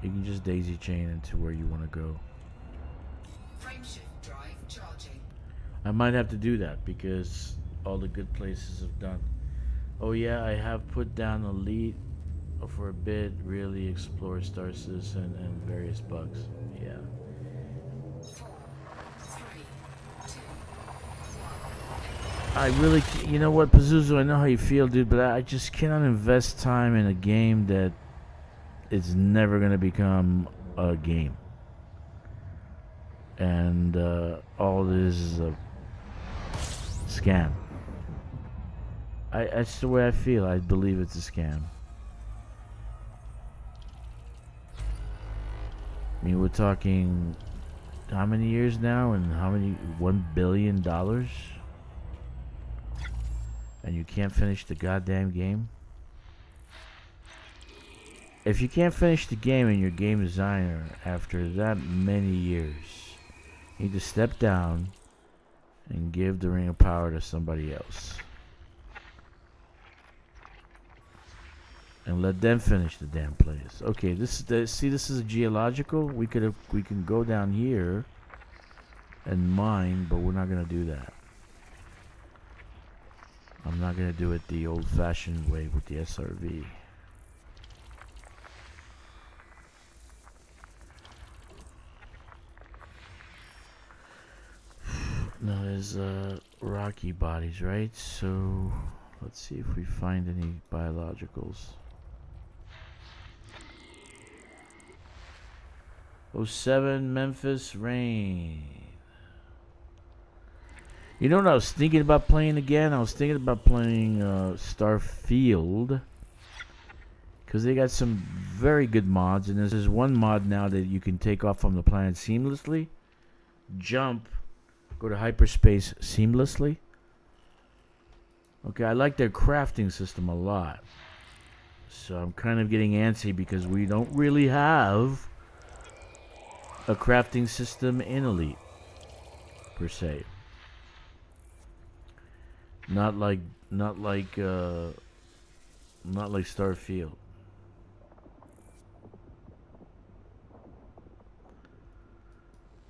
You can just daisy chain into where you want to go. Frameshift drive charging. I might have to do that because all the good places have done. Oh yeah, I have put down Elite for a bit, really explore Star Citizen and various bugs. Yeah. 4, 3, 2, I really, you know what, Pazuzu, I know how you feel, dude, but I just cannot invest time in a game that is never going to become a game. And all this is a scam. That's the way I feel. I believe it's a scam. I mean, we're talking how many years now and how many $1 billion? And you can't finish the goddamn game? If you can't finish the game and you're a game designer after that many years, you need to step down and give the Ring of Power to somebody else. And let them finish the damn place. Okay, this is a geological. We can go down here and mine, but we're not gonna do that. I'm not gonna do it the old-fashioned way with the SRV. Now there's rocky bodies, right? So let's see if we find any biologicals. 07 Memphis Rain. You know what I was thinking about playing again? I was thinking about playing Starfield, Because they got some very good mods, and there's one mod now that you can take off from the planet seamlessly, jump, go to hyperspace seamlessly. Okay, I like their crafting system a lot. So I'm kind of getting antsy because we don't really have a crafting system in Elite, per se. Not like Starfield.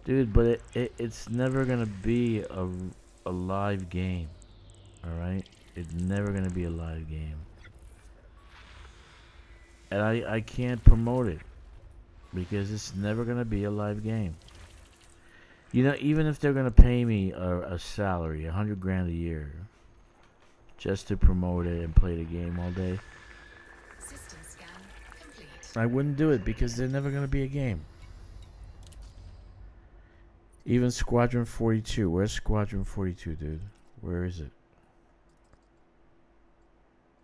Dude, but it's never gonna be a live game. Alright? It's never gonna be a live game. And I can't promote it. Because it's never gonna be a live game. You know, even if they're gonna pay me a salary, $100 grand a year, just to promote it and play the game all day, System scan complete. I wouldn't do it because they're never gonna be a game. Even Squadron 42. Where's Squadron 42, dude? Where is it?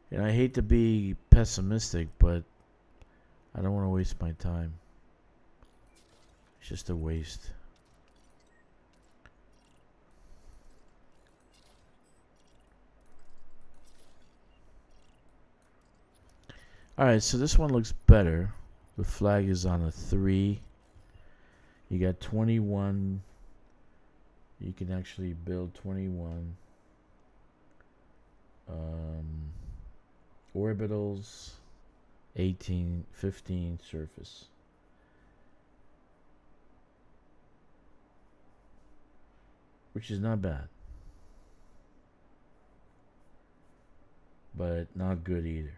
And I hate to be pessimistic, but I don't want to waste my time. It's just a waste. Alright, so this one looks better. The flag is on a 3. You got 21. You can actually build 21 orbitals, 18, 15 surface. Which is not bad. But not good either.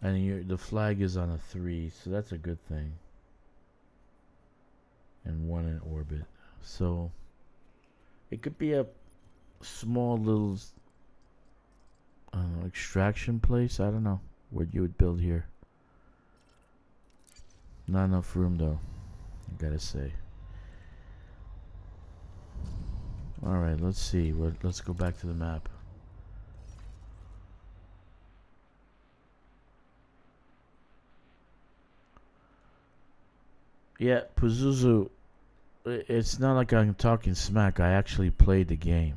And the flag is on a 3, so that's a good thing. And 1 in orbit. So it could be a small little extraction place. I don't know what you would build here. Not enough room though, I gotta say. Alright, let's see. Let's go back to the map. Yeah, Pazuzu, it's not like I'm talking smack. I actually played the game.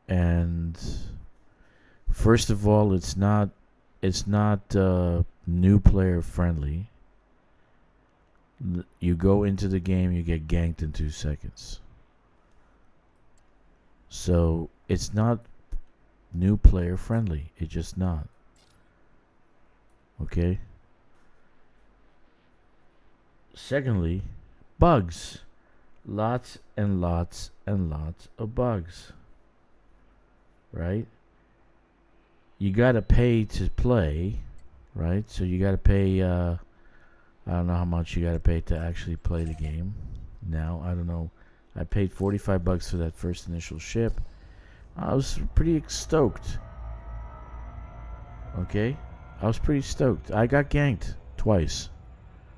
And first of all, it's not new player friendly. You go into the game, you get ganked in 2 seconds. So it's not new player friendly. It's just not. Okay? Secondly, bugs. Lots and lots and lots of bugs. Right? You gotta pay to play. Right? So you gotta pay, I don't know how much you gotta pay to actually play the game. Now, I don't know. I paid $45 for that first initial ship. I was pretty stoked. Okay? I was pretty stoked. I got ganked twice.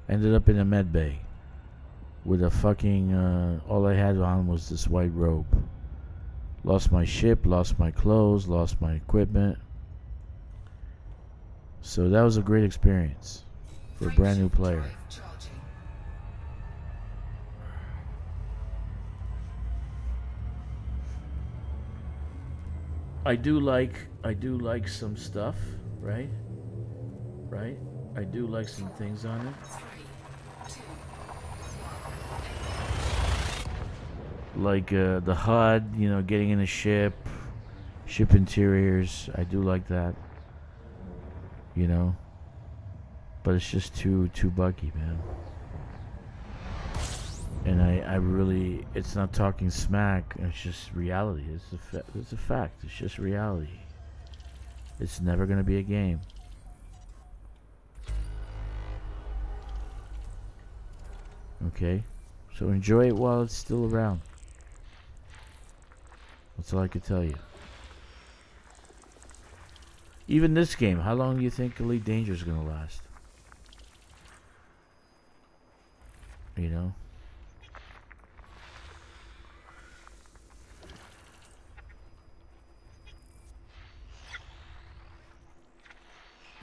Ended up in a med bay. With a fucking, all I had on was this white robe. Lost my ship, lost my clothes, lost my equipment. So that was a great experience. For a brand new player. Drive charging. I do like some stuff, right? Right? I do like some things on it. 3, 2, Like the HUD, you know, getting in a ship, ship interiors. I do like that. You know? But it's just too buggy, man. And I really, it's not talking smack. It's just reality. It's a fact. It's just reality. It's never gonna be a game. Okay, so enjoy it while it's still around. That's all I could tell you. Even this game, how long do you think Elite Danger's is gonna last? You know?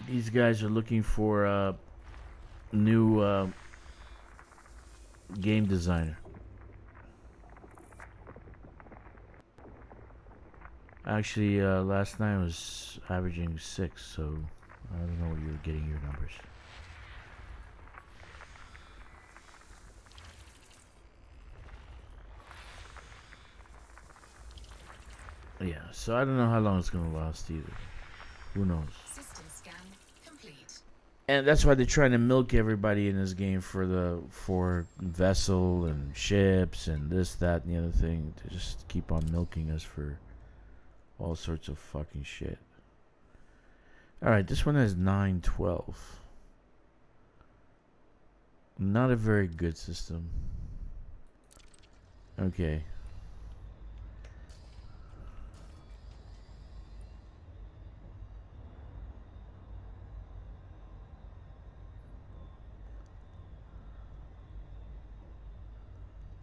These guys are looking for a new game designer. Actually, last night was averaging 6, so I don't know where you're getting your numbers. Yeah, so I don't know how long it's gonna last either. Who knows? System scan complete. And that's why they're trying to milk everybody in this game for vessel and ships and this, that, and the other thing. To just keep on milking us for all sorts of fucking shit. Alright, this one has 912. Not a very good system. Okay.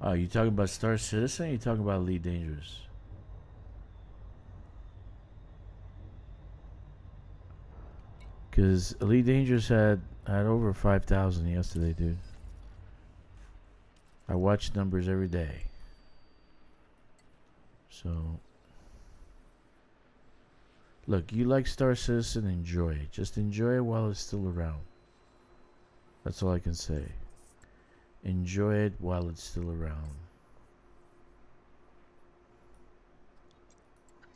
Oh, you talking about Star Citizen? Or you talking about Elite Dangerous? Because Elite Dangerous had over 5,000 yesterday, dude. I watch numbers every day. So, look, you like Star Citizen, enjoy it. Just enjoy it while it's still around. That's all I can say. Enjoy it while it's still around.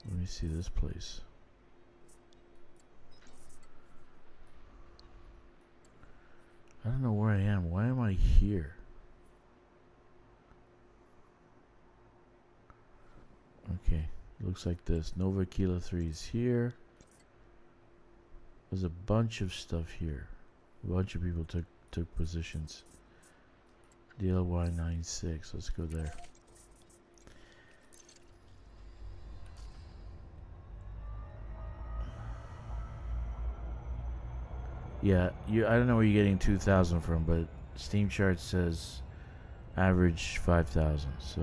Let me see this place. I don't know where I am. Why am I here? Okay, looks like this. Nova Kilo 3 is here. There's a bunch of stuff here. A bunch of people took positions. DLY 96. Let's go there. Yeah, I don't know where you're getting 2,000 from, but Steam chart says average 5,000. So,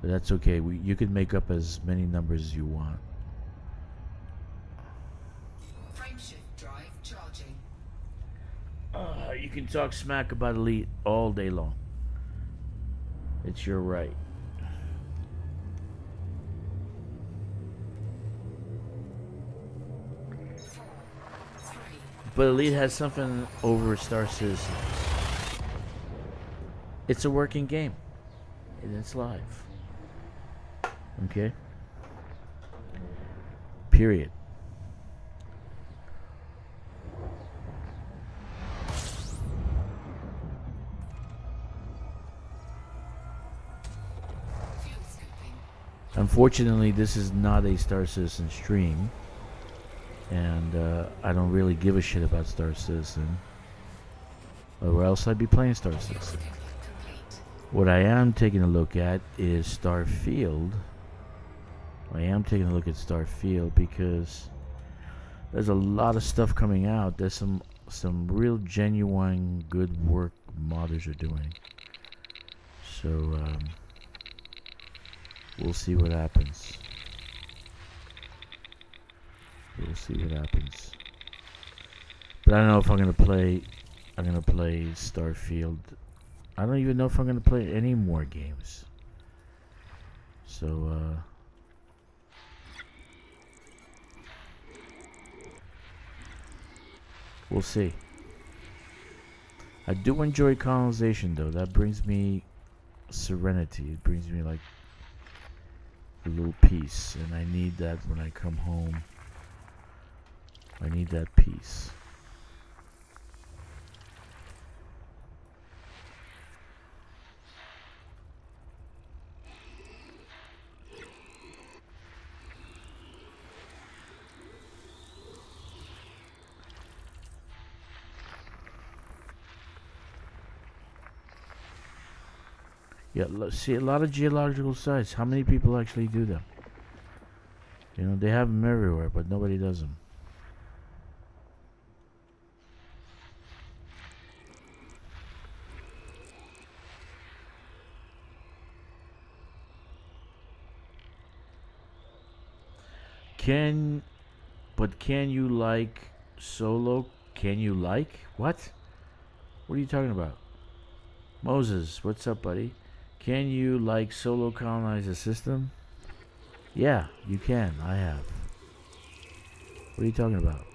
but that's okay. You can make up as many numbers as you want. Frameshift drive charging. You can talk smack about Elite all day long. It's your right. But Elite has something over Star Citizen. It's a working game. And it's live. Okay? Period. Fuel scooping. Unfortunately, this is not a Star Citizen stream. And I don't really give a shit about Star Citizen. Or else I'd be playing Star Citizen. Complete. What I am taking a look at is Starfield. I am taking a look at Starfield because there's a lot of stuff coming out. There's some real genuine good work modders are doing. So we'll see what happens. We'll see what happens. But I don't know if I'm gonna play Starfield. I don't even know if I'm gonna play any more games. So we'll see. I do enjoy colonization though. That brings me serenity. It brings me like a little peace, and I need that when I come home. I need that peace. Yeah, see a lot of geological sites. How many people actually do them? You know, they have them everywhere, but nobody does them. Can you like solo? Can you like what? What are you talking about? Moses, what's up, buddy? Can you like solo colonize a system? Yeah, you can. I have. What are you talking about?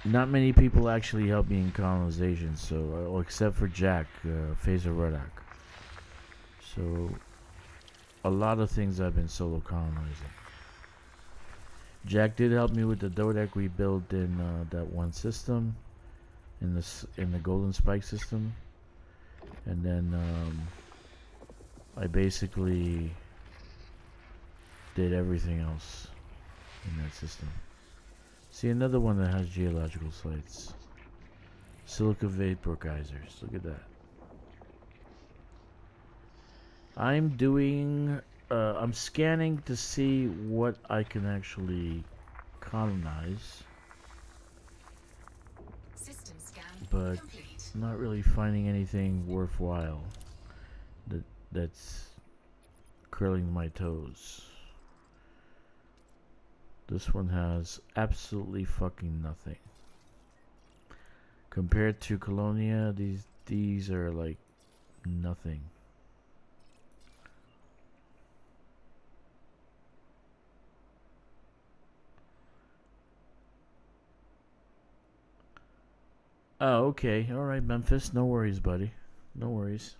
Not many people actually help me in colonization, so except for Jack, Phaser Rudak. So a lot of things I've been solo colonizing. Jack did help me with the Dodec we built in that one system, in the Golden Spike system, and then I basically did everything else in that system. See, another one that has geological sites. Silica vapor geysers. Look at that. I'm scanning to see what I can actually colonize, System scan but complete. I'm not really finding anything worthwhile that's curling my toes. This one has absolutely fucking nothing. Compared to Colonia, these are like nothing. Oh, okay. All right, Memphis. No worries, buddy. No worries.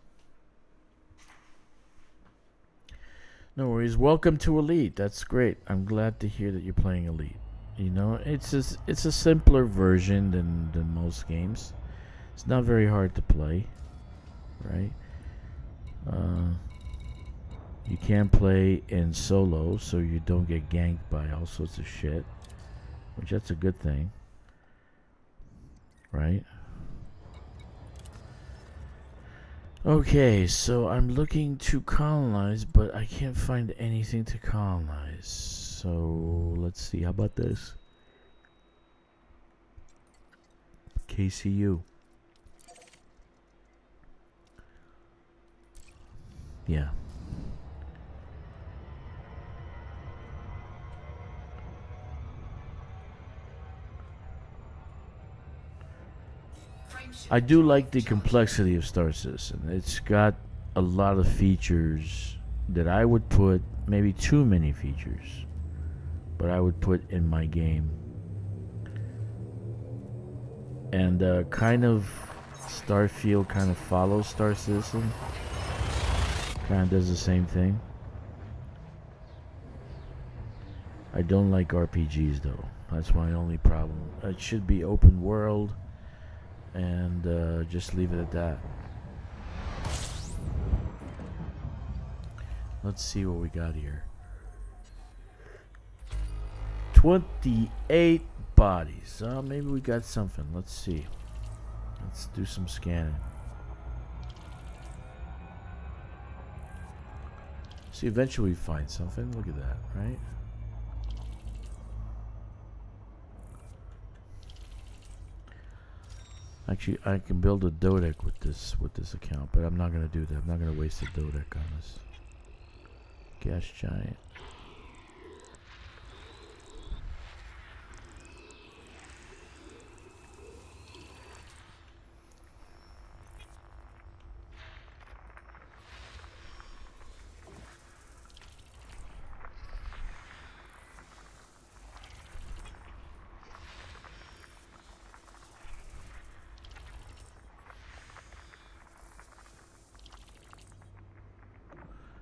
No worries. Welcome to Elite. That's great. I'm glad to hear that you're playing Elite. You know, it's a simpler version than most games. It's not very hard to play, right? You can play in solo, so you don't get ganked by all sorts of shit, which that's a good thing, right? Okay, so I'm looking to colonize, but I can't find anything to colonize. So let's see. How about this? KCU. Yeah. I do like the complexity of Star Citizen. It's got a lot of features that I would put, maybe too many features, but I would put in my game. And kind of Starfield kind of follows Star Citizen. Kind of does the same thing. I don't like RPGs though. That's my only problem. It should be open world. And just leave it at that. Let's see what we got here. 28 bodies. Maybe we got something. Let's see. Let's do some scanning. See, eventually we find something. Look at that, right? Actually, I can build a Dodec with this account, but I'm not gonna do that. I'm not gonna waste a Dodec on this. Gas giant.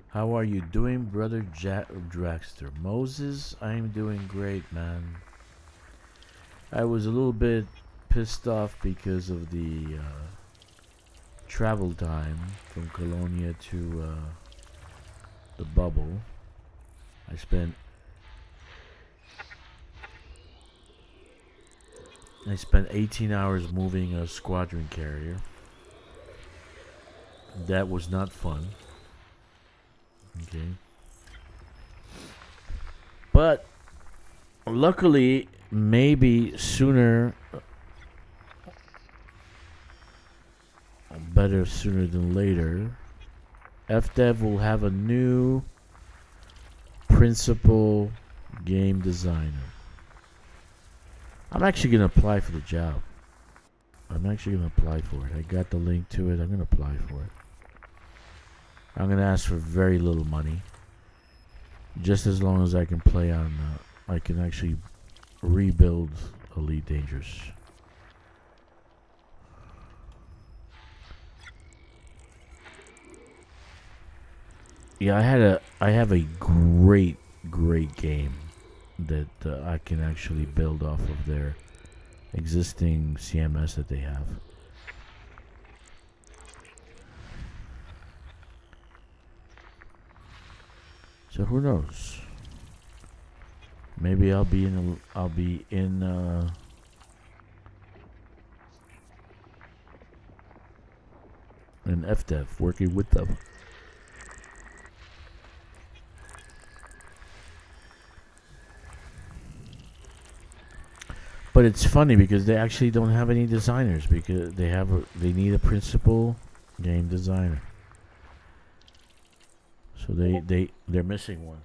How are you doing, brother Dragster? Moses, I'm doing great, man. I was a little bit pissed off because of the travel time from Colonia to the bubble. I spent 18 hours moving a squadron carrier. That was not fun. Okay. But luckily, maybe sooner than later, FDev will have a new principal game designer. I'm actually going to apply for the job. I'm actually going to apply for it. I got the link to it. I'm going to apply for it. I'm going to ask for very little money. Just as long as I can play on... I can actually rebuild Elite Dangerous. Yeah, I have a great game that I can actually build off of their existing CMS that they have. So who knows? Maybe I'll be in FDev working with them. But it's funny because they actually don't have any designers because they need a principal game designer. So they're missing one.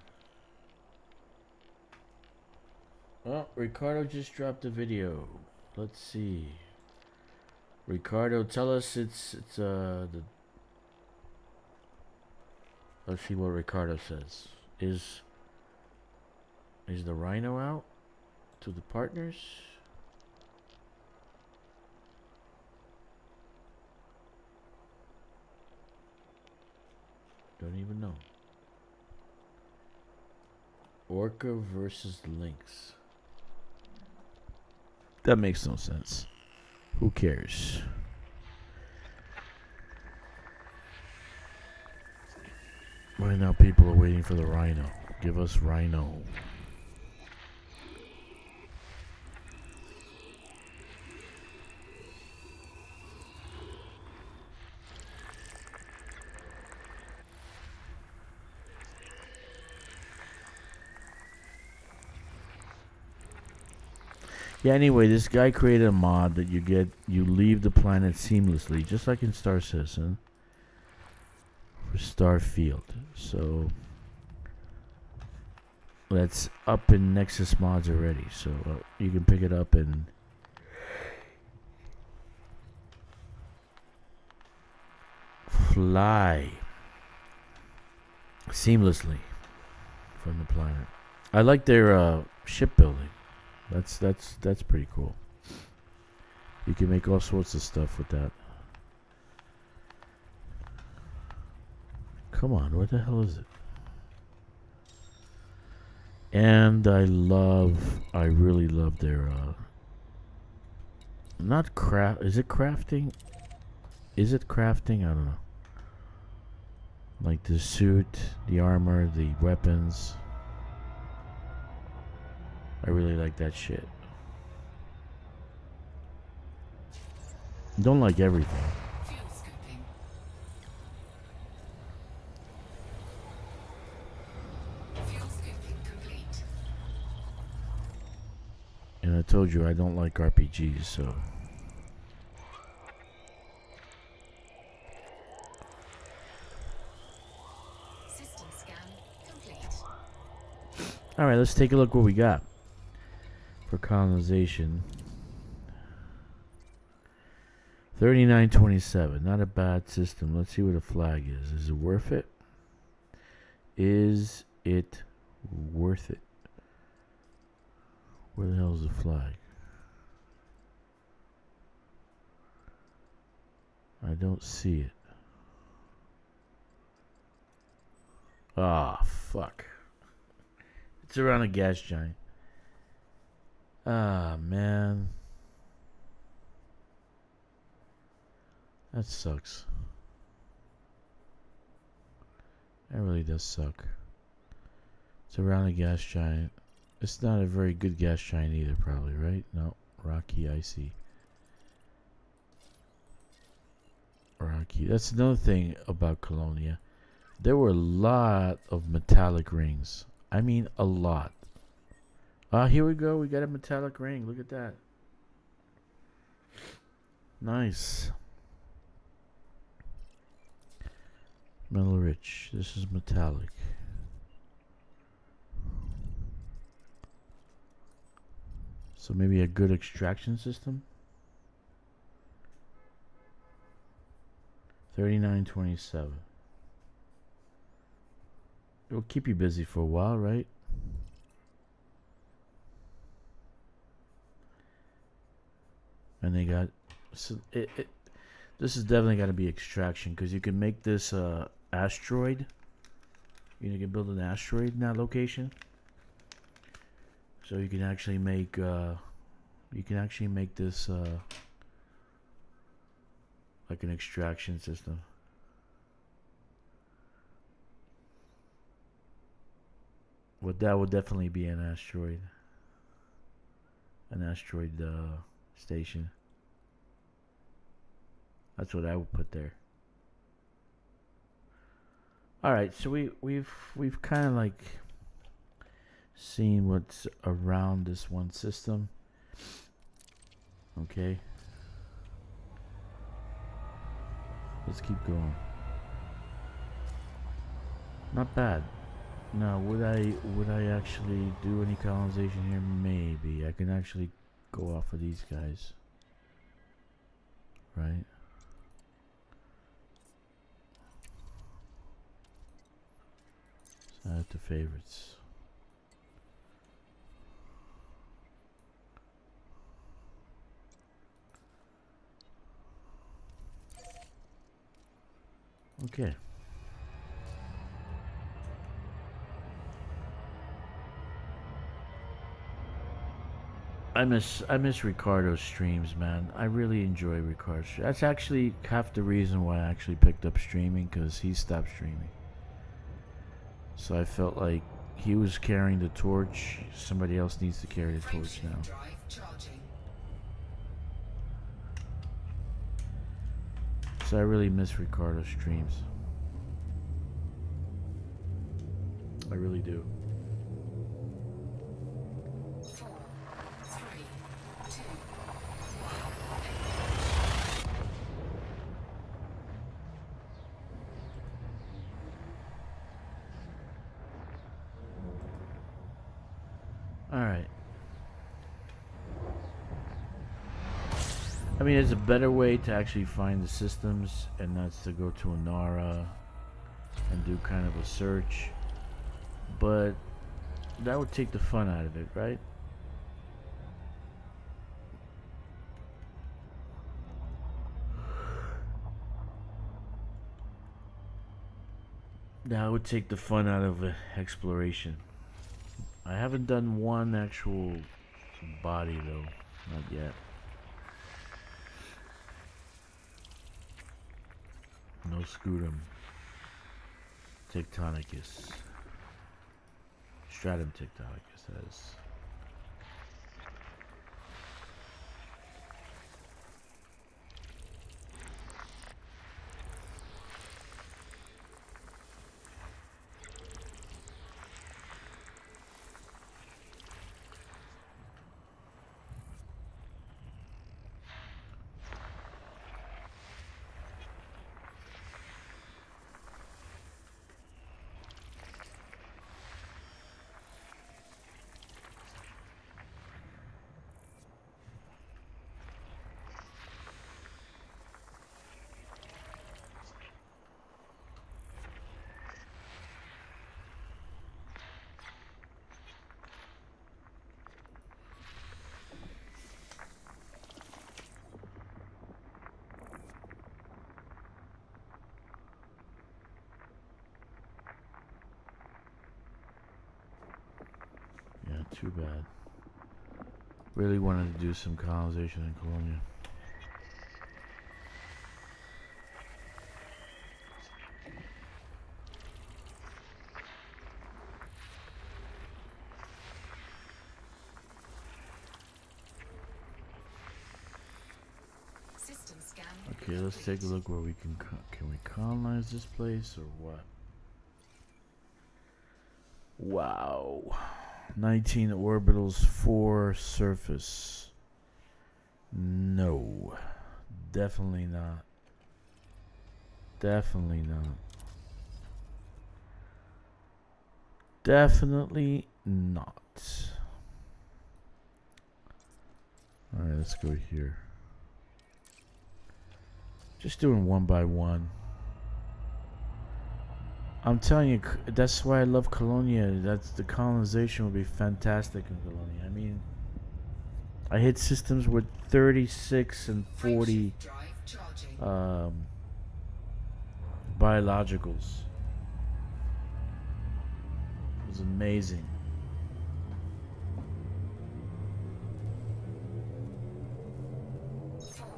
Oh, Ricardo just dropped a video. Let's see. Ricardo, tell us it's the. Let's see what Ricardo says. Is the Rhino out to the partners? Don't even know. Orca versus Lynx. That makes no sense. Who cares? Right now people are waiting for the Rhino. Give us Rhino. Yeah, anyway, this guy created a mod that you leave the planet seamlessly, just like in Star Citizen, for Starfield. So that's up in Nexus mods already. So you can pick it up and fly seamlessly from the planet. I like their shipbuilding. That's pretty cool. You can make all sorts of stuff with that. Come on, what the hell is it? And I really love their not craft. Is it crafting? Is it crafting? I don't know. Like the suit, the armor, the weapons. I really like that shit. Don't like everything. Fuel scooping. Fuel scooping complete. And I told you I don't like RPGs, so. System scan complete. Alright, let's take a look what we got for colonization. 3927, not a bad system. Let's see what a flag is. Is it worth it? Is it worth it? Where the hell is the flag? I don't see it. Ah, fuck. It's around a gas giant. Ah, man. That sucks. That really does suck. It's around a gas giant. It's not a very good gas giant either, probably, right? No. Rocky, icy. Rocky. That's another thing about Colonia. There were a lot of metallic rings. I mean, a lot. Here we go. We got a metallic ring. Look at that. Nice. Metal rich. This is metallic. So maybe a good extraction system. 3927. It'll keep you busy for a while, right? And they got so this is definitely got to be extraction, because you can make this asteroid. You can build an asteroid in that location. So you can actually make this like an extraction system. But that would definitely be an asteroid. An asteroid station. That's what I would put there. All right, so we've kind of like seen what's around this one system. Okay. Let's keep going. Not bad. Now, would I actually do any colonization here? Maybe. I can actually go off of these guys. Right? So add to favorites. Okay. I miss Ricardo's streams, man. I really enjoy Ricardo's. That's actually half the reason why I actually picked up streaming, because he stopped streaming. So I felt like he was carrying the torch. Somebody else needs to carry the torch now. Drive charging. So I really miss Ricardo's streams. I really do. 4, 3, 2. All right. I mean, there's a better way to actually find the systems, and that's to go to Anara and do kind of a search. But that would take the fun out of it, right? That would take the fun out of exploration. I haven't done one actual body though, not yet. No scutum. Tectonicus. Stratum tectonicus, that is. Too bad. Really wanted to do some colonization in Colonia. System scan. Okay, let's take a look where we can we colonize this place or what? Wow. 19 orbitals, 4 surface. No. Definitely not. Definitely not. Definitely not. Alright, let's go here. Just doing one by one. I'm telling you, that's why I love Colonia. That's the colonization would be fantastic in Colonia. I mean, I hit systems with 36 and 40 Drive charging. biologicals. It was amazing. Four,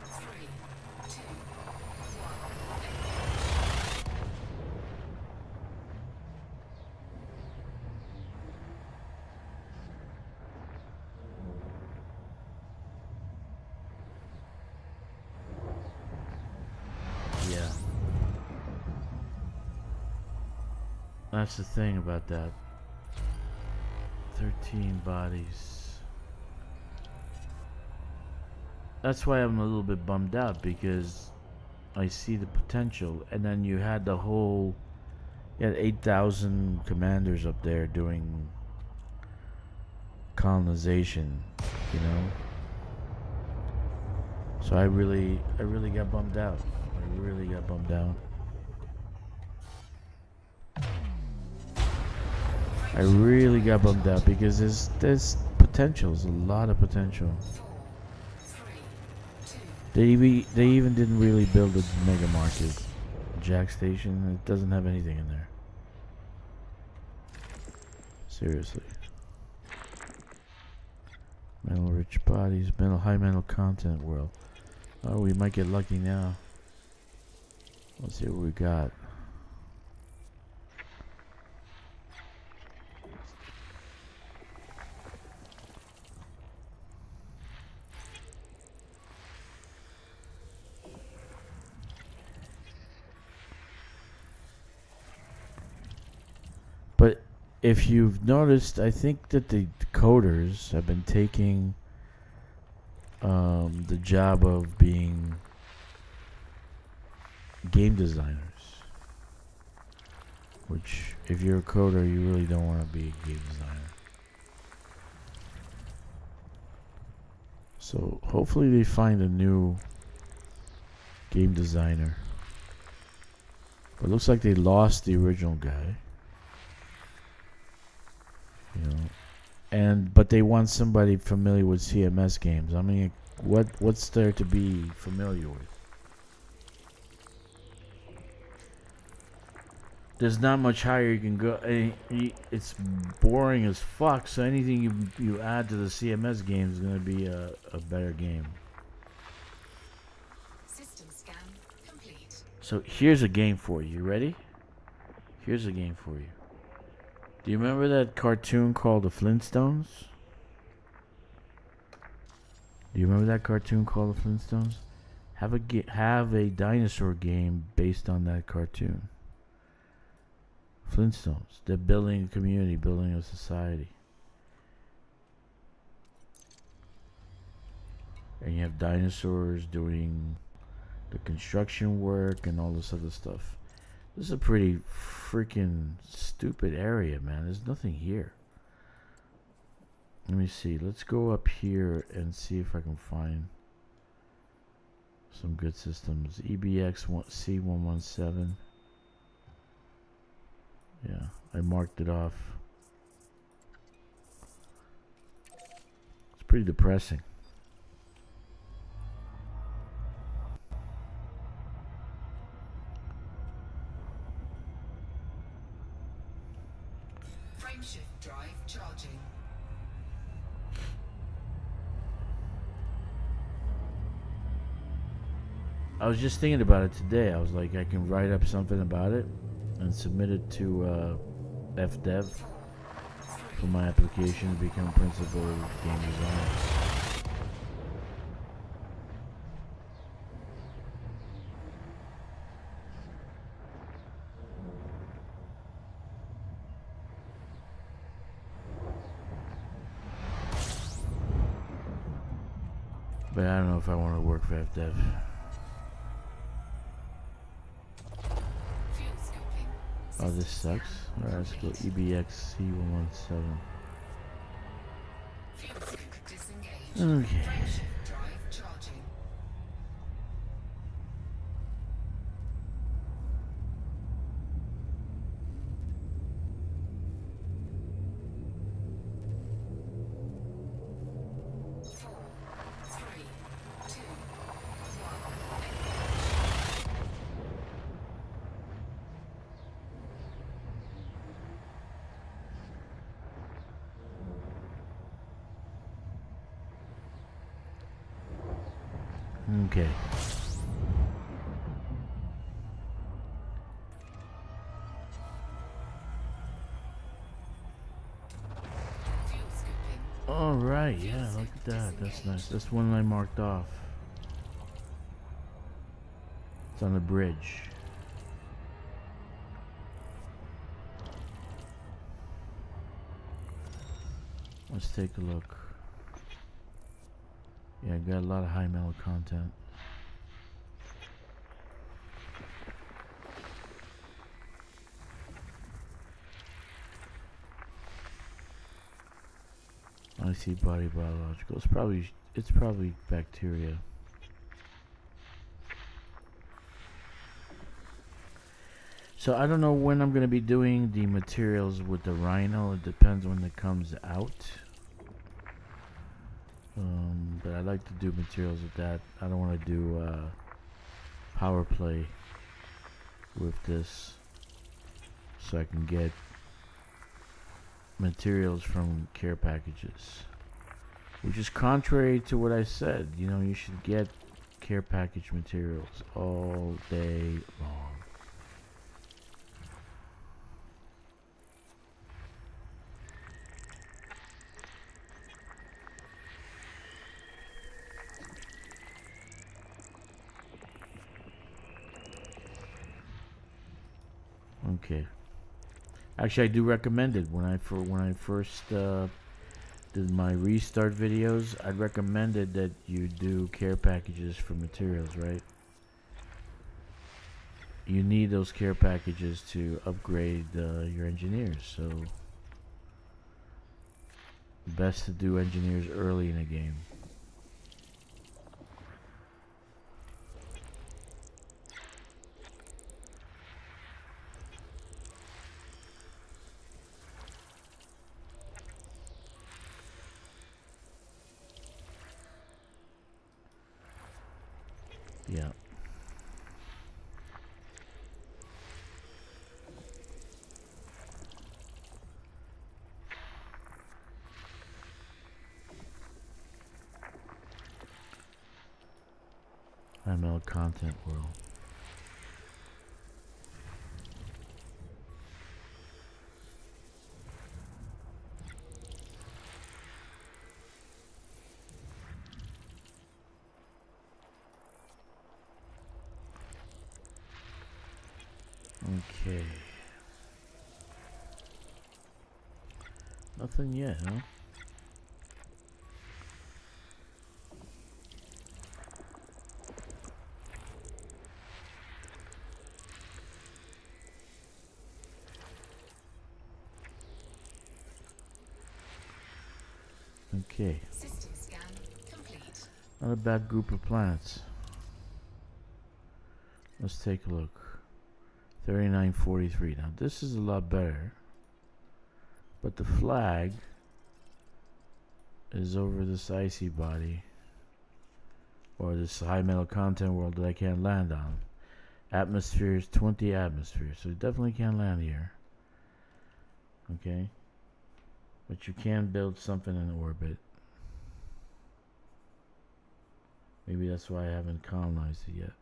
three, two, Yeah. That's the thing about that. 13 bodies. That's why I'm a little bit bummed out, because I see the potential, and then you had 8,000 commanders up there doing colonization, you know. So I really got bummed out. I really got bummed out. I really got bummed out because there's potential. There's a lot of potential. They even didn't really build a mega market. Jack Station, it doesn't have anything in there. Seriously. Metal rich bodies, high metal content world. Oh, we might get lucky now. Let's see what we got. But if you've noticed, I think that the coders have been taking the job of being game designers. Which, if you're a coder, you really don't want to be a game designer. So hopefully they find a new game designer. But it looks like they lost the original guy. You know, but they want somebody familiar with CMS games. I mean, what's there to be familiar with? There's not much higher you can go. It's boring as fuck. So anything you add to the CMS game is gonna be a better game. system scan complete. So here's a game for you. You ready? Here's a game for you. Do you remember that cartoon called The Flintstones? Do you remember that cartoon called The Flintstones? Have a dinosaur game based on that cartoon. Flintstones. They're building a community, building a society. And you have dinosaurs doing the construction work and all this other stuff. This is a pretty freaking stupid area, man. There's nothing here. Let me see. Let's go up here and see if I can find some good systems. EBX C117. Yeah, I marked it off. It's pretty depressing. Frameshift drive charging. I was just thinking about it today. I was like, I can write up something about it and submit it to FDev for my application to become principal game designer. But I don't know if I want to work for FDev. Fuel scoping. Oh, this sucks. Alright, let's go EBX C117. Fuel scoop disengaged. Okay. Frameshift drive charging. Four, three, two, Okay. fuel scooping. Alright, yeah, look at that. That's nice. That's one I marked off. It's on the bridge. Let's take a look. Yeah, got a lot of high metal content. I see body biological. It's probably bacteria. So I don't know when I'm gonna be doing the materials with the Rhino. It depends when it comes out. But I like to do materials with that. I don't want to do power play with this, so I can get materials from care packages, which is contrary to what I said. You know, you should get care package materials all day long. Okay. Actually, I do recommend it. When I first did my restart videos, I recommended that you do care packages for materials, right? You need those care packages to upgrade your engineers. So, best to do engineers early in a game. Yeah. ML content world. Okay. Nothing yet, huh? Okay. System scan complete. Not a bad group of planets. Let's take a look. 3943. Now this is a lot better. But the flag is over this icy body. Or this high metal content world that I can't land on. Atmospheres, 20 atmospheres. So it definitely can't land here. Okay. But you can build something in orbit. Maybe that's why I haven't colonized it yet.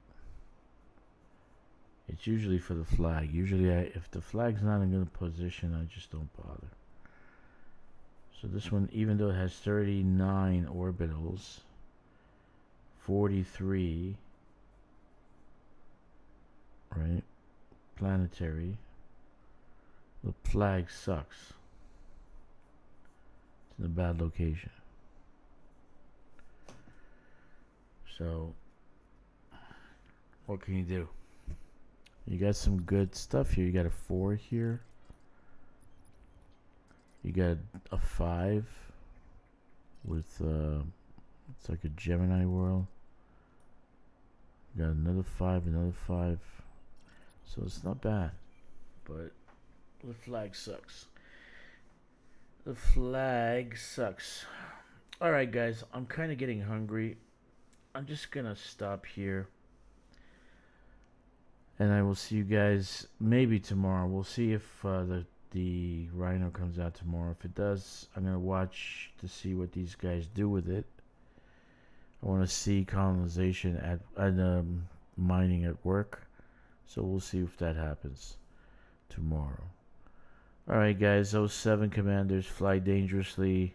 It's usually for the flag. Usually if the flag's not in a good position, I just don't bother. So this one, even though it has 39 orbitals, 43, right, planetary, the flag sucks. It's in a bad location. So what can you do? You got some good stuff here. You got a 4 here. You got a 5 with it's like a Gemini world. You got another 5, another 5. So it's not bad, but the flag sucks. The flag sucks. Alright guys, I'm kind of getting hungry. I'm just gonna stop here. And I will see you guys maybe tomorrow. We'll see if the Rhino comes out tomorrow. If it does, I'm gonna watch to see what these guys do with it. I want to see colonization at mining at work. So we'll see if that happens tomorrow. Alright guys, those 7 commanders fly dangerously.